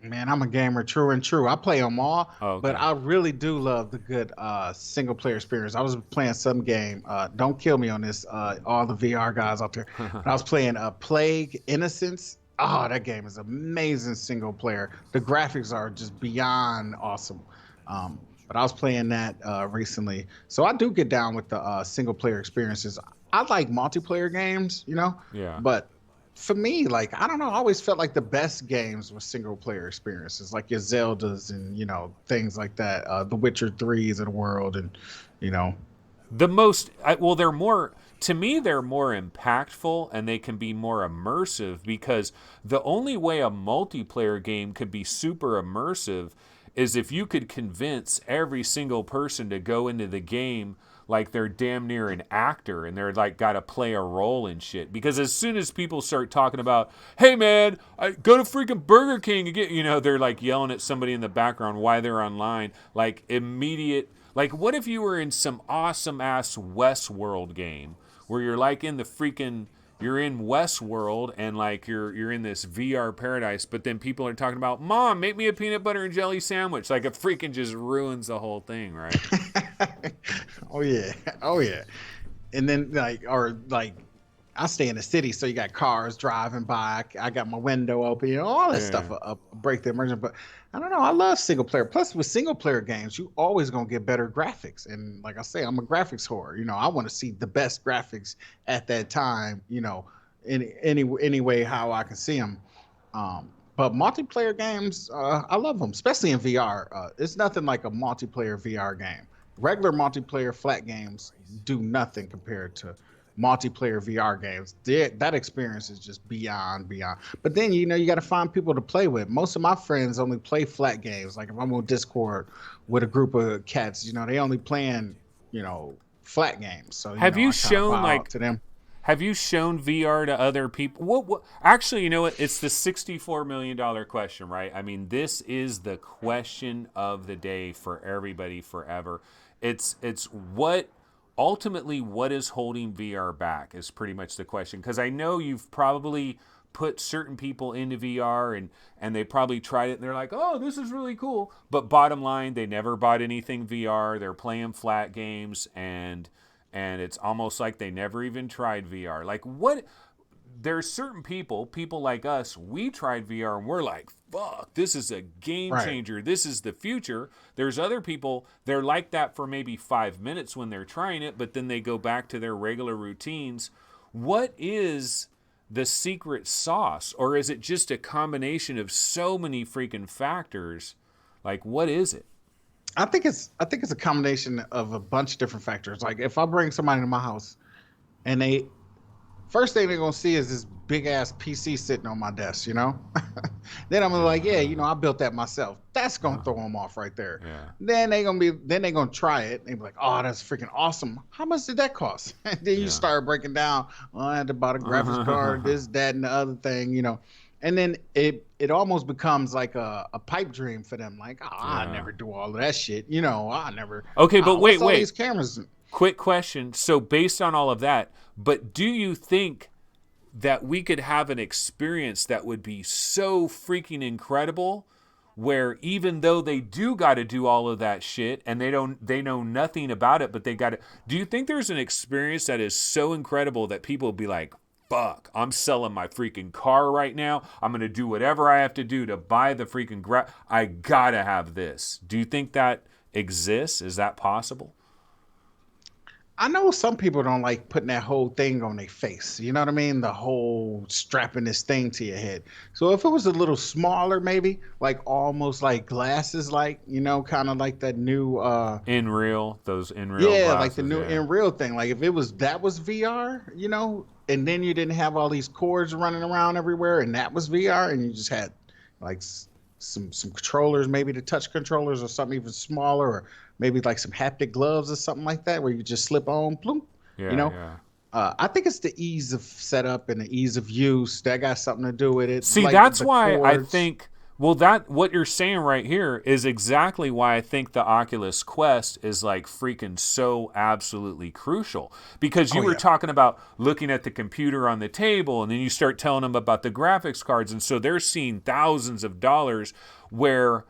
Man, I'm a gamer, true and true. I play them all, Oh, but okay. I really do love the good single player experience. I was playing some game. Don't kill me on this, all the VR guys out there. But I was playing Plague Innocence. Oh, that game is amazing single player. The graphics are just beyond awesome. But I was playing that recently, so I do get down with the single player experiences. I like multiplayer games, Yeah. but for me, like, I don't know, I always felt like the best games were single player experiences, like your Zeldas and things like that, the Witcher threes of the world, and you know, They're more, to me, they're more impactful and they can be more immersive because the only way a multiplayer game could be super immersive is if you could convince every single person to go into the game like they're damn near an actor and they're like got to play a role in shit. Because as soon as people start talking about, hey man, I go to freaking Burger King and get, they're like yelling at somebody in the background why they're online, like immediate. Like, what if you were in some awesome ass Westworld game where you're like in the freaking, you're in Westworld and like you're in this VR paradise, but then people are talking about, Mom, make me a peanut butter and jelly sandwich. Like, it freaking just ruins the whole thing, right? oh yeah, oh yeah, and then like I stay in the city, so you got cars driving by. I got my window open, all that stuff. Yeah. Break the immersion, but I don't know. I love single player. Plus, with single player games, you always gonna get better graphics. And like I say, I'm a graphics whore. I want to see the best graphics at that time. Any way how I can see them. But multiplayer games, I love them, especially in VR. It's nothing like a multiplayer VR game. Regular multiplayer flat games do nothing compared to multiplayer VR games. That experience is just beyond. But then you got to find people to play with. Most of my friends only play flat games. Like if I'm on Discord with a group of cats, they only playing flat games. So Have you I kind of shown bow out like to them. Have you shown VR to other people? What? Actually, you know what? It's the $64 million question, right? I mean, this is the question of the day for everybody forever. It's what ultimately what is holding VR back is pretty much the question. Because I know you've probably put certain people into VR and they probably tried it and they're like, oh, this is really cool. But bottom line, they never bought anything VR. They're playing flat games and it's almost like they never even tried VR. Like what? There's certain people like us, we tried VR and we're like, fuck, this is a game Right. changer. This is the future. There's other people, they're like that for maybe 5 minutes when they're trying it, but then they go back to their regular routines. What is the secret sauce? Or is it just a combination of so many freaking factors? Like, what is it? I think it's a combination of a bunch of different factors. Like if I bring somebody to my house and they first thing they're gonna see is this big ass PC sitting on my desk, then I'm like, yeah, I built that myself. That's gonna throw them off right there. Yeah. Then they're gonna try it and be like, oh, that's freaking awesome. How much did that cost? And then you Yeah. start breaking down. Oh, I had to buy a graphics card, this, that, and the other thing, and then it almost becomes like a pipe dream for them. Like, oh, I Yeah. never do all of that shit. You know, I never. Okay, but Oh, what's all wait. these cameras? Quick question. So based on all of that, but do you think that we could have an experience that would be so freaking incredible where even though they do got to do all of that shit and they know nothing about it, but they got to, do you think there's an experience that is so incredible that people would be like, fuck, I'm selling my freaking car right now, I'm going to do whatever I have to do to buy the freaking I gotta have this? Do you think that exists? Is that possible? I know some people don't like putting that whole thing on their face. You know what I mean? The whole strapping this thing to your head. So if it was a little smaller, maybe like almost like glasses, like, you know, kind of like that new In real, those in real yeah, like the glasses, new yeah. in real thing. Like if it was that was VR, you know, and then you didn't have all these cords running around everywhere, and that was VR, and you just had like some controllers, maybe the touch controllers or something even smaller, or maybe like some haptic gloves or something like that, where you just slip on, bloom, you Yeah, know. yeah. I think it's the ease of setup and the ease of use that got something to do with it. See, Like that's the why I cords. think, well, that what you're saying right here is exactly why I think the Oculus Quest is like freaking so absolutely crucial. Because you Oh were yeah. talking about looking at the computer on the table, and then you start telling them about the graphics cards, and so they're seeing thousands of dollars where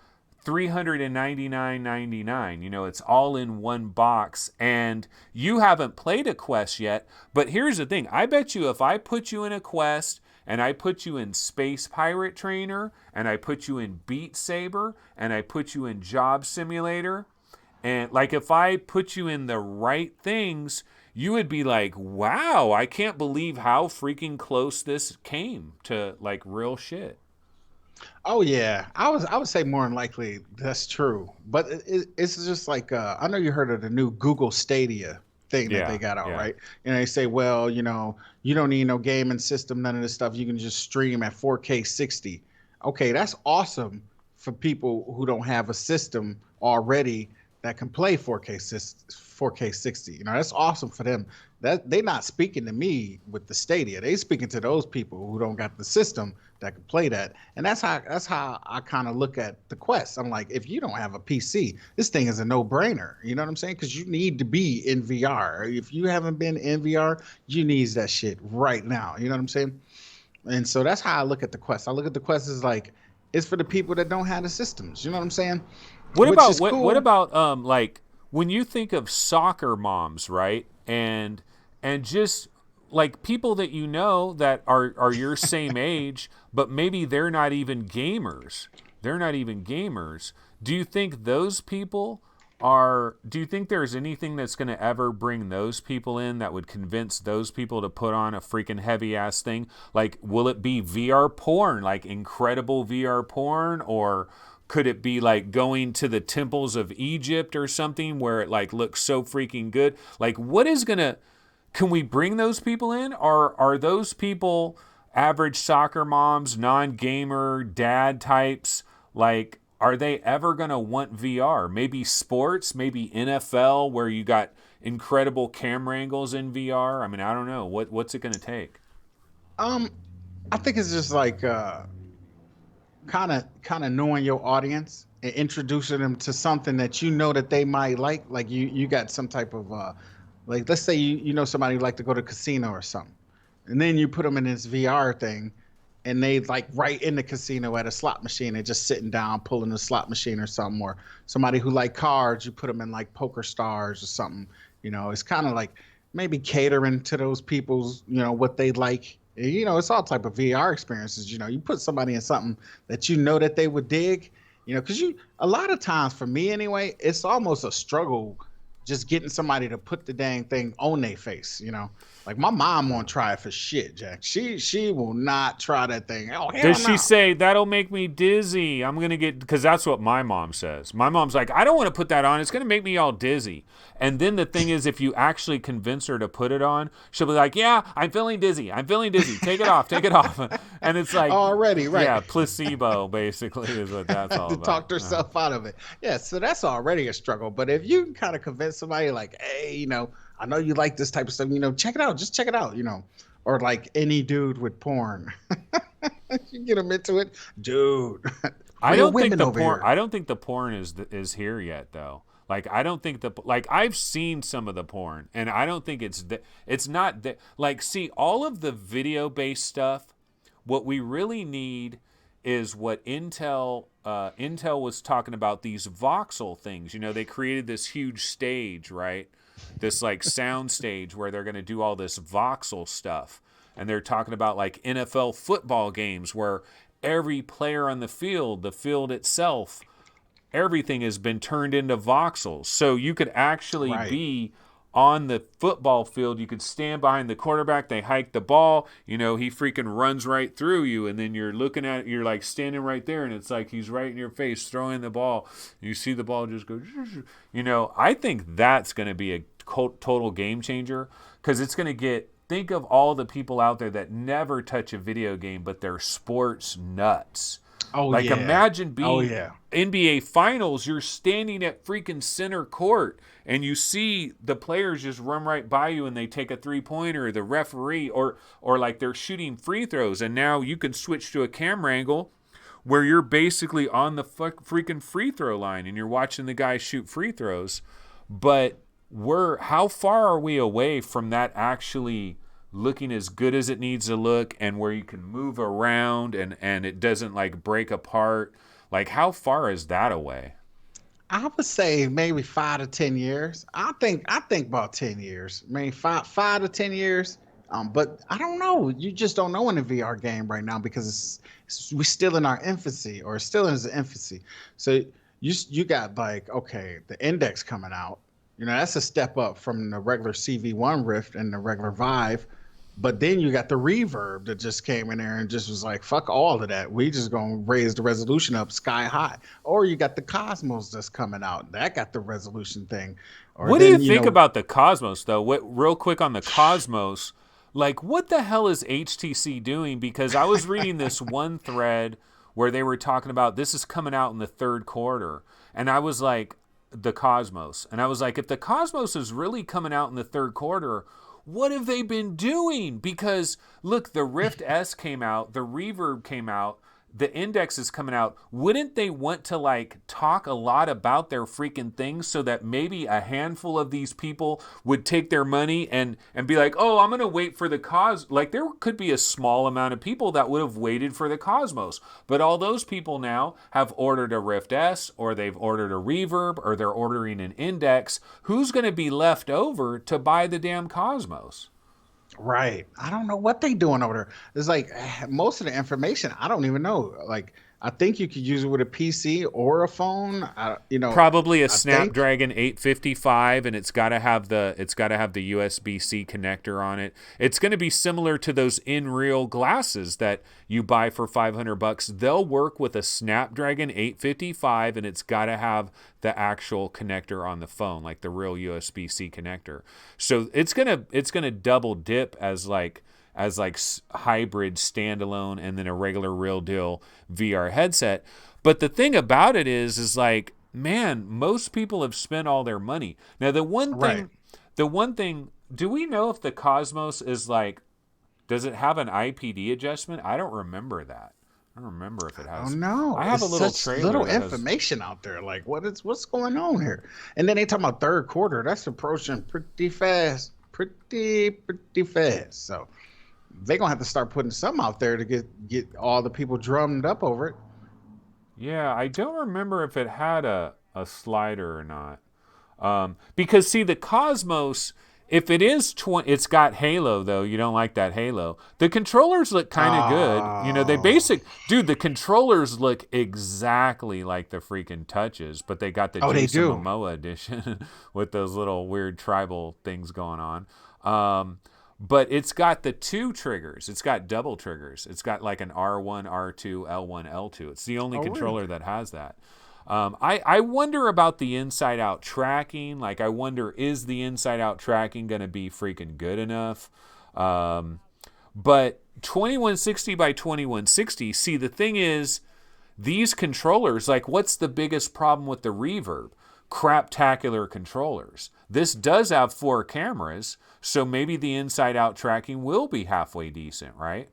399.99, you know, it's all in one box, and you haven't played a Quest yet. But here's the thing, I bet you if I put you in a Quest and I put you in Space Pirate Trainer and I put you in Beat Saber and I put you in Job Simulator, and like if I put you in the right things, you would be like, wow, I can't believe how freaking close this came to like real shit. Oh yeah, I would say more than likely that's true, but it's just like I know you heard of the new Google Stadia thing that they Yeah, got out, yeah. right? And they say, well, you know, you don't need no gaming system, none of this stuff. You can just stream at 4K 60. Okay, that's awesome for people who don't have a system already that can play 4K 60. You know, that's awesome for them. That they not speaking to me with the Stadia. They speaking to those people who don't got the system that can play that. And that's how I kind of look at the Quest. I'm like, if you don't have a PC, this thing is a no-brainer. You know what I'm saying? Because you need to be in VR. If you haven't been in VR, you need that shit right now. You know what I'm saying? And so that's how I look at the Quest. I look at the Quest as like it's for the people that don't have the systems. You know what I'm saying? What Which about is what cool. about like when you think of soccer moms, right? And just like people that you know that are your same age, but maybe they're not even gamers. They're not even gamers. Do you think those people are, do you think there's anything that's going to ever bring those people in that would convince those people to put on a freaking heavy ass thing? Like, will it be VR porn, like incredible VR porn, or could it be like going to the temples of Egypt or something where it like looks so freaking good? Like, what is gonna, can we bring those people in? Or are those people average soccer moms, non-gamer dad types? Like, are they ever gonna want VR? Maybe sports, maybe NFL, where you got incredible camera angles in VR. I mean, I don't know. What's it gonna take? Um, I think it's just like kind of knowing your audience and introducing them to something that you know that they might like you got some type of like let's say you know somebody who like to go to casino or something, and then you put them in this VR thing, and they like right in the casino at a slot machine and just sitting down pulling a slot machine or something, or somebody who like cards, you put them in like Poker Stars or something. You know, it's kind of like maybe catering to those people's, you know, what they like. You know, it's all type of VR experiences. You know, you put somebody in something that you know that they would dig. You know, because you a lot of times for me anyway, it's almost a struggle just getting somebody to put the dang thing on their face. You know, like my mom won't try it for shit, Jack. She will not try that thing. Oh hell Does she no. say that'll make me dizzy? I'm gonna get, because that's what my mom says. My mom's like, I don't want to put that on. It's gonna make me all dizzy. And then the thing is, if you actually convince her to put it on, she'll be like, yeah, I'm feeling dizzy. I'm feeling dizzy. Take it off. Take it off. And it's like, Already, right. yeah, placebo basically is what that's all To about. talk herself out of it. Yeah, so that's already a struggle. But if you can kind of convince somebody like, hey, you know, I know you like this type of stuff, you know, check it out, just check it out, you know. Or like any dude with porn. You get them into it, dude. I Real don't think women the over porn. here. I don't think the porn is here yet though. Like I don't think like I've seen some of the porn, and I don't think it's not that. Like, see, all of the video based stuff. What we really need is what Intel was talking about, these voxel things. You know, they created this huge stage, right? This like sound stage where they're going to do all this voxel stuff, and they're talking about like NFL football games where every player on the field itself, everything has been turned into voxels. So you could actually Right. be on the football field. You could stand behind the quarterback. They hike the ball. You know, he freaking runs right through you. And then you're looking at it. You're like standing right there. And it's like he's right in your face throwing the ball. You see the ball just go, you know, I think that's going to be a total game changer because it's going to get, think of all the people out there that never touch a video game, but they're sports nuts. Oh Like yeah. imagine Oh being yeah. NBA Finals, you're standing at freaking center court and you see the players just run right by you and they take a three-pointer, the referee, or like they're shooting free throws, and now you can switch to a camera angle where you're basically on the freaking free throw line and you're watching the guys shoot free throws. But how far are we away from that actually looking as good as it needs to look, and where you can move around and it doesn't like break apart? Like, how far is that away? I would say maybe 5 to 10 years. I think about 10 years. I mean, five to 10 years. But I don't know. You just don't know in a VR game right now because we're still in our infancy, or still in its infancy. So you got like, okay, the Index coming out. You know, that's a step up from the regular CV1 Rift and the regular Vive. But then you got the Reverb that just came in there and just was like, fuck all of that. We just gonna raise the resolution up sky high. Or you got the Cosmos that's coming out. That got the resolution thing. Or What do you then, think about the Cosmos, though? What, real quick on the Cosmos, like, what the hell is HTC doing? Because I was reading this one thread where they were talking about this is coming out in the third quarter, and I was like, the Cosmos, and I was like, if the Cosmos is really coming out in the third quarter, what have they been doing? Because look, the Rift S came out, the Reverb came out, the Index is coming out. Wouldn't they want to like talk a lot about their freaking things so that maybe a handful of these people would take their money and be like, oh, I'm gonna wait for the like there could be a small amount of people that would have waited for the Cosmos, but all those people now have ordered a Rift S, or they've ordered a Reverb, or they're ordering an Index. Who's gonna be left over to buy the damn Cosmos? right. I don't know what they doing over there. It's like most of the information I don't even know. Like I think you could use it with a PC or a phone. Probably a I think. Snapdragon 855, and it's got to have the USB-C connector on it. It's going to be similar to those InReal glasses that you buy for $500. They'll work with a Snapdragon 855, and it's got to have the actual connector on the phone, like the real USB-C connector. So it's gonna double dip as hybrid standalone and then a regular real deal VR headset. But the thing about it is like, man, most people have spent all their money. Now Right. the one thing, do we know if the Cosmos is like, does it have an IPD adjustment? I don't remember that. I don't remember if it I has. don't know. I have a It's little such trailer little that has. information out there. Like what's going on here? And then they talking about third quarter. That's approaching pretty fast. Pretty fast. So they're gonna have to start putting some out there to get all the people drummed up over it. Yeah, I don't remember if it had a slider or not. Because see, the Cosmos, if it is 20, it's got Halo though. You don't like that Halo. The controllers look kind of good. You know, Oh, the controllers look exactly like the freaking touches, but they got the oh, they Jason do. Momoa edition with those little weird tribal things going on. But it's got the two triggers. It's got double triggers. It's got like an R1, R2, L1, L2. It's the only Oh, really? controller that has that. I wonder about the inside out tracking. Like, I wonder, is the inside out tracking going to be freaking good enough? But 2160 by 2160, see, the thing is, these controllers, like, what's the biggest problem with the Reverb? Craptacular controllers. This does have 4 cameras, so maybe the inside out tracking will be halfway decent, right?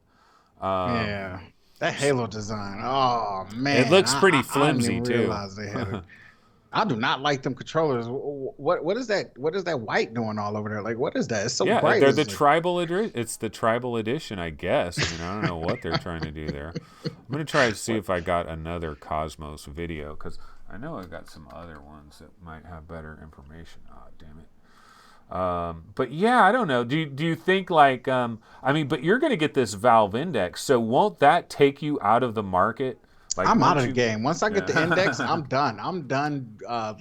Yeah. That Halo design. Oh It man, looks pretty I didn't flimsy even too. realize they had it. I do not like them controllers. What is that? What is that white doing all over there? Like, what is that? It's so Yeah, bright. they're the It's like, tribal it's the tribal edition, I guess. I mean, I don't know what they're trying to do there. I'm gonna try to see what? if I got another Cosmos video because I know I got some other ones that might have better information. Oh, damn it. But yeah, I don't know. Do you think like I mean, but you're gonna get this Valve Index, so won't that take you out of the market? Like I'm out of once the you, game. Once I get the index, yeah. I'm done. I'm done. Oh,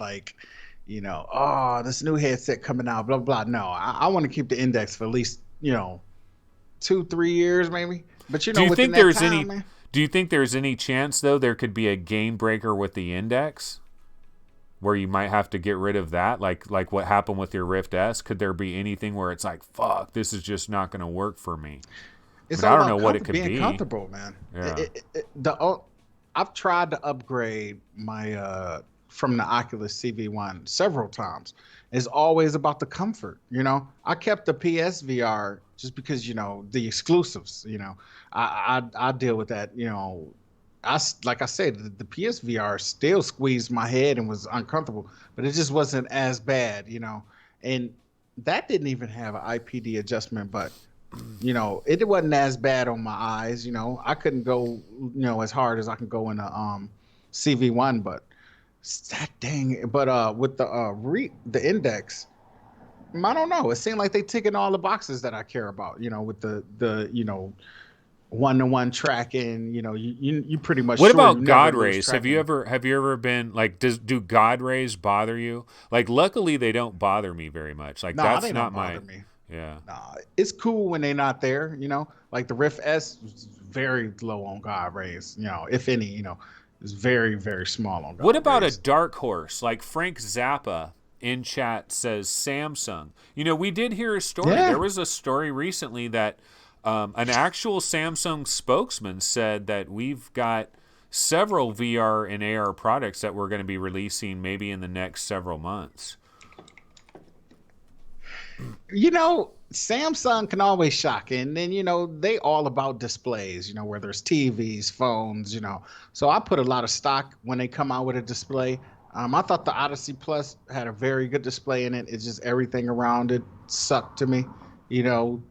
this new headset coming out, blah blah. No, I want to keep the index for at least 2-3 years maybe. But do you within think that there's time, any? man. Do you think there's any chance though there could be a game breaker with the Index? Where you might have to get rid of that, like what happened with your Rift S? Could there be anything where it's like, fuck, this is just not going to work for me? I It's mean, I all don't know about what it could being be. comfortable, man. Yeah. I've tried to upgrade my from the Oculus CV1 several times. It's always about the comfort. I kept the PSVR just because the exclusives. I deal with that. Like I said, the PSVR still squeezed my head and was uncomfortable, but it just wasn't as bad. And that didn't even have an IPD adjustment, but it wasn't as bad on my eyes. I couldn't go, as hard as I can go in the CV1, but that dang. But with the index, I don't know. It seemed like they ticking all the boxes that I care about. With the one-to-one tracking. You pretty much What sure you about never God lose rays? tracking. Have you ever been like do God rays bother you? Like luckily they don't bother me very much. Like Nah, that's they don't not bother my me. yeah. Nah, it's cool when they're not there. Like the Rift S is very low on God rays. If any. It's very very small on What God about a rays. dark horse? Like Frank Zappa in chat says Samsung. We did hear a story. Yeah. There was a story recently that an actual Samsung spokesman said that we've got several VR and AR products that we're going to be releasing maybe in the next several months. Samsung can always shock, and then they all about displays. Whether it's TVs, phones. So I put a lot of stock when they come out with a display. I thought the Odyssey Plus had a very good display in it. It's just everything around it sucked to me. You know,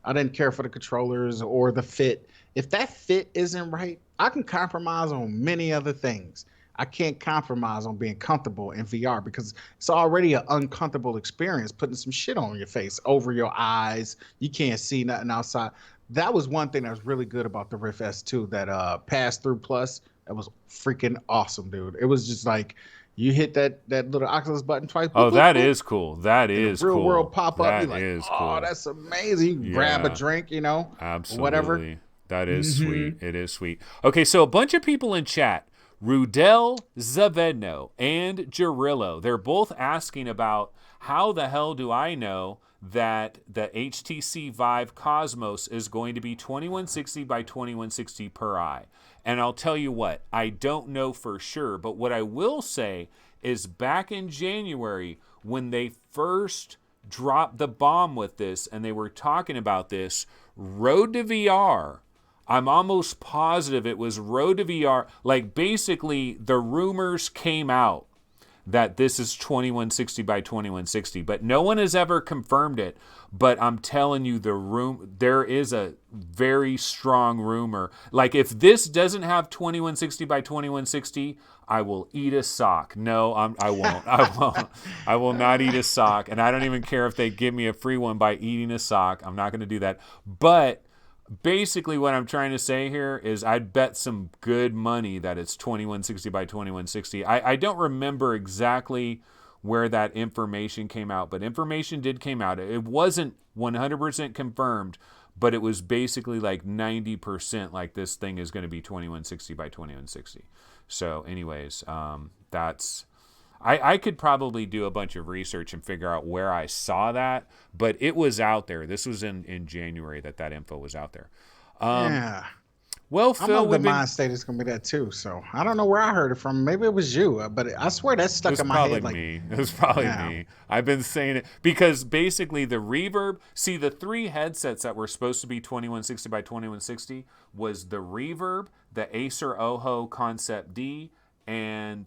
I didn't care for the controllers or the fit. If that fit isn't right, I can compromise on many other things. I can't compromise on being comfortable in VR because it's already an uncomfortable experience putting some shit on your face, over your eyes. You can't see nothing outside. That was one thing that was really good about the Rift S2, that pass through plus. That was freaking awesome, dude. It was just like you hit that little Oculus button twice, boop, Oh, boop, that boop, is cool. That and the is real world cool. pop up. You're That like, is oh, cool. that's amazing. You can grab a Yeah, drink, or whatever. absolutely. That is Hmm. sweet. It is sweet. Okay, so a bunch of people in chat, Rudel Zavedno and Jarillo, they're both asking about how the hell do I know that the HTC Vive Cosmos is going to be 2160 by 2160 per eye. And I'll tell you what, I don't know for sure, but what I will say is back in January when they first dropped the bomb with this and they were talking about this, Road to VR, I'm almost positive it was Road to VR. Like basically the rumors came out that this is 2160 by 2160, but no one has ever confirmed it. But I'm telling you, there is a very strong rumor. Like if this doesn't have 2160 by 2160, I will eat a sock. No, I won't. I won't. I will not eat a sock, and I don't even care if they give me a free one by eating a sock. I'm not going to do that. But basically what I'm trying to say here is I'd bet some good money that it's 2160 by 2160. I don't remember exactly where that information came out, but information did came out. It wasn't 100% confirmed, but it was basically like 90% like this thing is going to be 2160 by 2160. So anyways, that's I could probably do a bunch of research and figure out where I saw that, but it was out there. This was in January that info was out there. Um, Yeah. Well, I'm Phil, of the we've been. mind state it's gonna be that too. So I don't know where I heard it from. Maybe it was you, but I swear that It stuck was in my probably head. Like, me. It was probably yeah. me. I've been saying it because basically the Reverb. See, the three headsets that were supposed to be 2160 by 2160 was the Reverb, the Acer Oho Concept D, and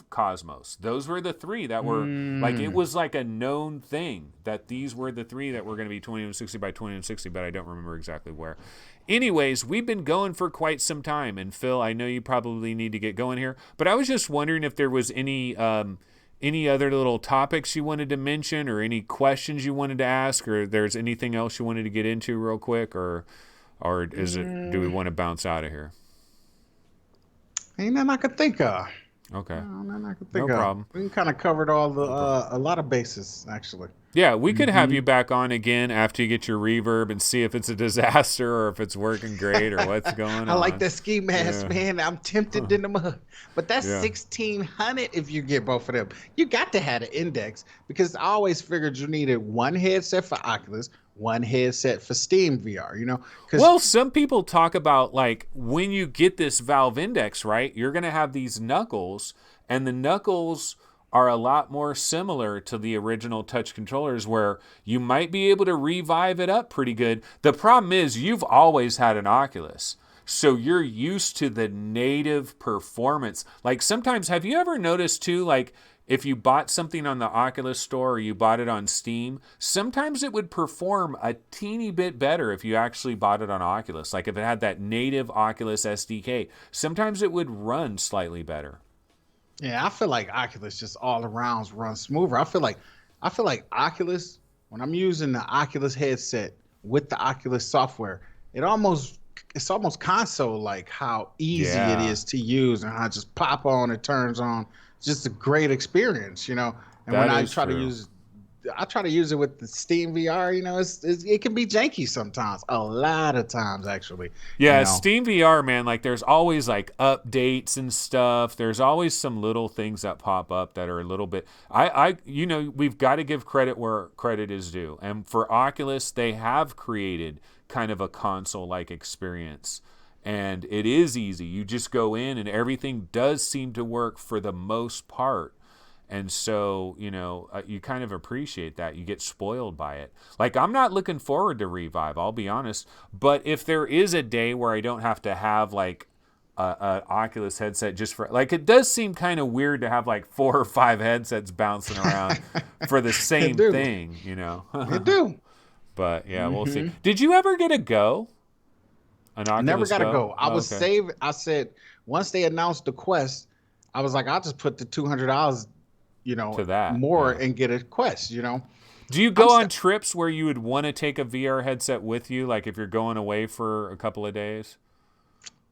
Cosmos. Those were the three that were like, it Mm. was like a known thing that these were the three that were going to be 2160 by 2160, but I don't remember exactly where. Anyways, we've been going for quite some time, and Phil, I know you probably need to get going here, but I was just wondering if there was any other little topics you wanted to mention, or any questions you wanted to ask, or there's anything else you wanted to get into real quick, or is it? Do we Mm. want to bounce out of here? Ain't nothing I could think of. Okay, No, nothing I could no think of. problem. We kind of covered all the No problem. a lot of bases actually. Yeah, we could have Hmm. you back on again after you get your Reverb and see if it's a disaster or if it's working great or what's going I like on. that ski mask, Yeah. man. I'm tempted in the mud, but that's Yeah. 1,600 if you get both of them. You got to have an index because I always figured you needed one headset for Oculus, one headset for Steam VR. You know, because Well, some people talk about, like, when you get this Valve Index, right, you're going to have these knuckles, and the knuckles are a lot more similar to the original touch controllers, where you might be able to revive it up pretty good. The problem is you've always had an Oculus. So you're used to the native performance. Like, sometimes, have you ever noticed too, like, if you bought something on the Oculus store or you bought it on Steam, sometimes it would perform a teeny bit better if you actually bought it on Oculus. Like if it had that native Oculus SDK, sometimes it would run slightly better. yeah, I feel like Oculus just all around runs smoother. I feel like Oculus when I'm using the Oculus headset with the Oculus software, it's almost console like how easy it Yeah, is to use and how it just pop on, it turns on. It's just a great experience, you know. And when that is true. I try to use it with the Steam VR. You know, it can be janky sometimes. A lot of times, actually. You Yeah, know. Steam VR, man, like there's always like updates and stuff. There's always some little things that pop up that are a little bit we've got to give credit where credit is due. And for Oculus, they have created kind of a console-like experience. And it is easy. You just go in and everything does seem to work for the most part. And so, you kind of appreciate that. You get spoiled by it. Like, I'm not looking forward to Revive, I'll be honest. But if there is a day where I don't have to have, like, a Oculus headset just for, like, it does seem kind of weird to have, like, 4 or 5 headsets bouncing around for the It same do. thing. It do. But, yeah, we'll see. Hmm. Did you ever get a Go? An I never Oculus got to Go? go. I Oh, was okay. saving. I said once they announced the Quest, I was like, I'll just put the $200, To that, more yeah. and get a Quest. You know, Do you I'm go on st- trips where you would want to take a VR headset with you, like if you're going away for a couple of days?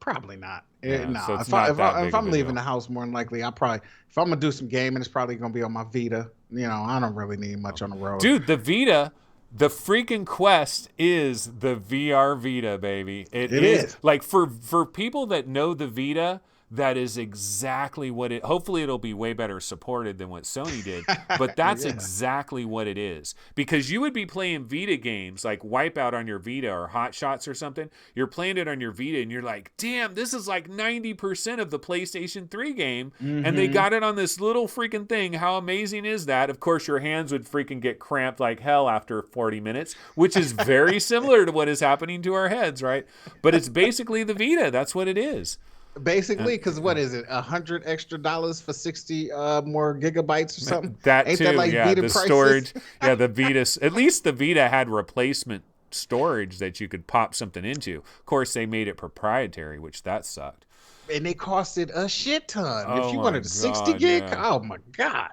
Probably not. Yeah, so No, it's not that if big of I'm a leaving deal. the house, more than likely, if I'm gonna do some gaming, it's probably gonna be on my Vita. You know, I don't really need much on the road. Dude, the Vita, the freaking Quest is the VR Vita, baby. It It is is. like for people that know the Vita, that is exactly what it. Hopefully, it'll be way better supported than what Sony did, but that's Yeah. exactly what it is. Because you would be playing Vita games like Wipeout on your Vita or Hot Shots or something. You're playing it on your Vita, and you're like, "Damn, this is like 90% of the PlayStation 3 game," and they Hmm. got it on this little freaking thing. How amazing is that? Of course, your hands would freaking get cramped like hell after 40 minutes, which is very similar to what is happening to our heads, right? But it's basically the Vita. That's what it is. Basically, because what is it? $100 extra for 60 more gigabytes or something? That Ain't that too, like yeah. Vita The prices? storage, yeah. The Vita, at least the Vita had replacement storage that you could pop something into. Of course, they made it proprietary, which that sucked. And they costed a shit ton. If Oh you my wanted a 60 god, gig, yeah. oh my god.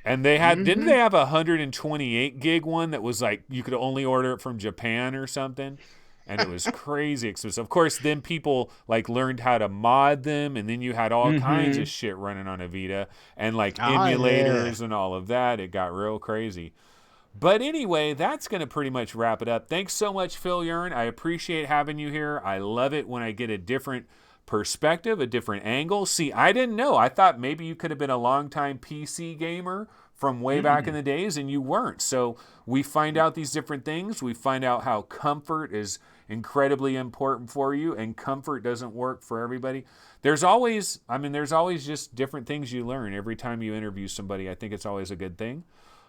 And they had, didn't Hmm. they have a 128 gig one that was like you could only order it from Japan or something? And it was crazy expensive. Of course, then people like learned how to mod them, and then you had all kinds of Hmm. shit running on a Vita and like Oh yeah. emulators and all of that. It got real crazy. But anyway, that's going to pretty much wrap it up. Thanks so much, Phil Yearn. I appreciate having you here. I love it when I get a different perspective, a different angle. See, I didn't know. I thought maybe you could have been a longtime PC gamer from way back in Mm-mm. the days, and you weren't. So we find out these different things. We find out how comfort is incredibly important for you, and comfort doesn't work for everybody. There's always just different things you learn every time you interview somebody. I think it's always a good thing.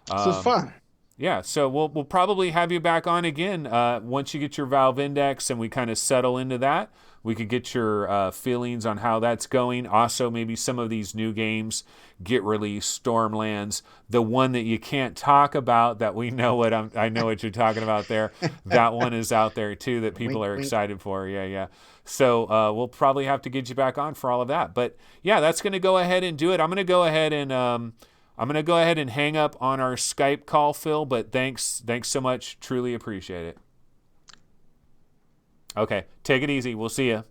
This was fun. Yeah, so we'll probably have you back on again once you get your Valve Index and we kind of settle into that. We could get your feelings on how that's going. Also, maybe some of these new games get released. Stormlands, the one that you can't talk about, that we know what I know what you're talking about there. That one is out there too that people are excited for. Yeah. So we'll probably have to get you back on for all of that. But yeah, that's going to go ahead and do it. I'm going to go ahead and hang up on our Skype call, Phil. But thanks so much. Truly appreciate it. Okay, take it easy. We'll see you.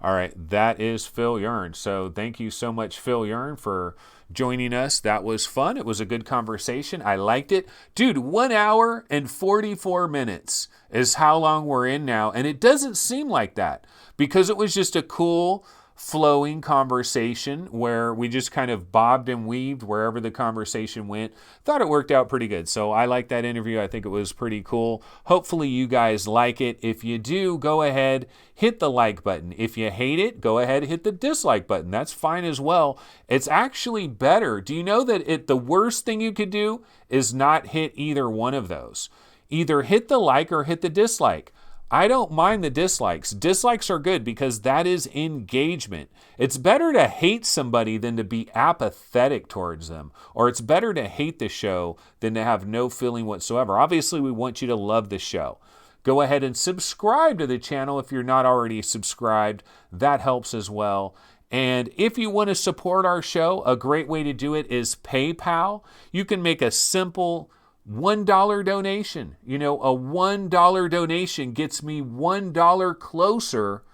All right, that is Phil Yearn. So thank you so much, Phil Yearn, for joining us. That was fun. It was a good conversation. I liked it. Dude, 1 hour and 44 minutes is how long we're in now. And it doesn't seem like that because it was just a cool, flowing conversation where we just kind of bobbed and weaved wherever the conversation went. Thought it worked out pretty good. So I like that interview. I think it was pretty cool. Hopefully you guys like it. If you do, go ahead, hit the like button. If you hate it, go ahead, hit the dislike button. That's fine as well. It's actually better. Do you know that the worst thing you could do is not hit either one of those? Either hit the like or hit the dislike. I don't mind the dislikes. Dislikes are good because that is engagement. It's better to hate somebody than to be apathetic towards them. Or it's better to hate the show than to have no feeling whatsoever. Obviously, we want you to love the show. Go ahead and subscribe to the channel if you're not already subscribed. That helps as well. And if you want to support our show, a great way to do it is PayPal. You can make a simple $1 donation. You know, a $1 donation gets me $1 closer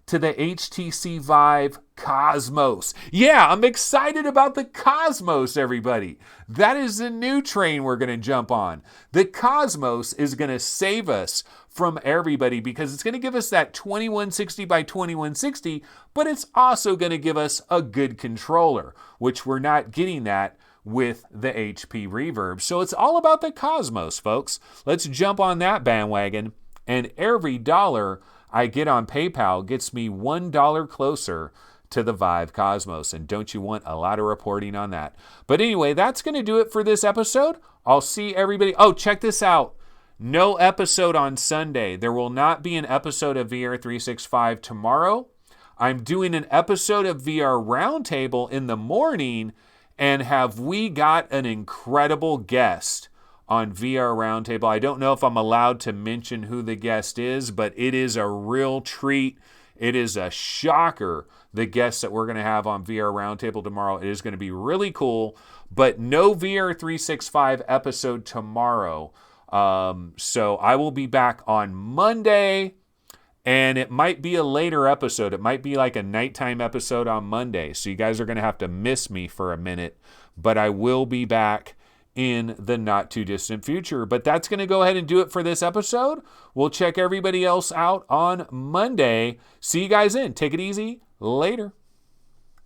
to the HTC Vive Cosmos. Yeah, I'm excited about the Cosmos, everybody. That is the new train we're going to jump on. The Cosmos is going to save us from everybody because it's going to give us that 2160 by 2160, but it's also going to give us a good controller, which we're not getting that with the HP Reverb. So it's all about the Cosmos, folks. Let's jump on that bandwagon. And every dollar I get on PayPal gets me $1 closer to the Vive Cosmos. And don't you want a lot of reporting on that? But anyway, that's going to do it for this episode. I'll see everybody. Oh, check this out. No episode on Sunday. There will not be an episode of VR 365 tomorrow. I'm doing an episode of VR Roundtable in the morning. And have we got an incredible guest on VR Roundtable? I don't know if I'm allowed to mention who the guest is, but it is a real treat. It is a shocker, the guest that we're going to have on VR Roundtable tomorrow. It is going to be really cool, but no VR 365 episode tomorrow. So I will be back on Monday. And it might be a later episode. It might be like a nighttime episode on Monday. So you guys are going to have to miss me for a minute. But I will be back in the not too distant future. But that's going to go ahead and do it for this episode. We'll check everybody else out on Monday. See you guys then. Take it easy. Later.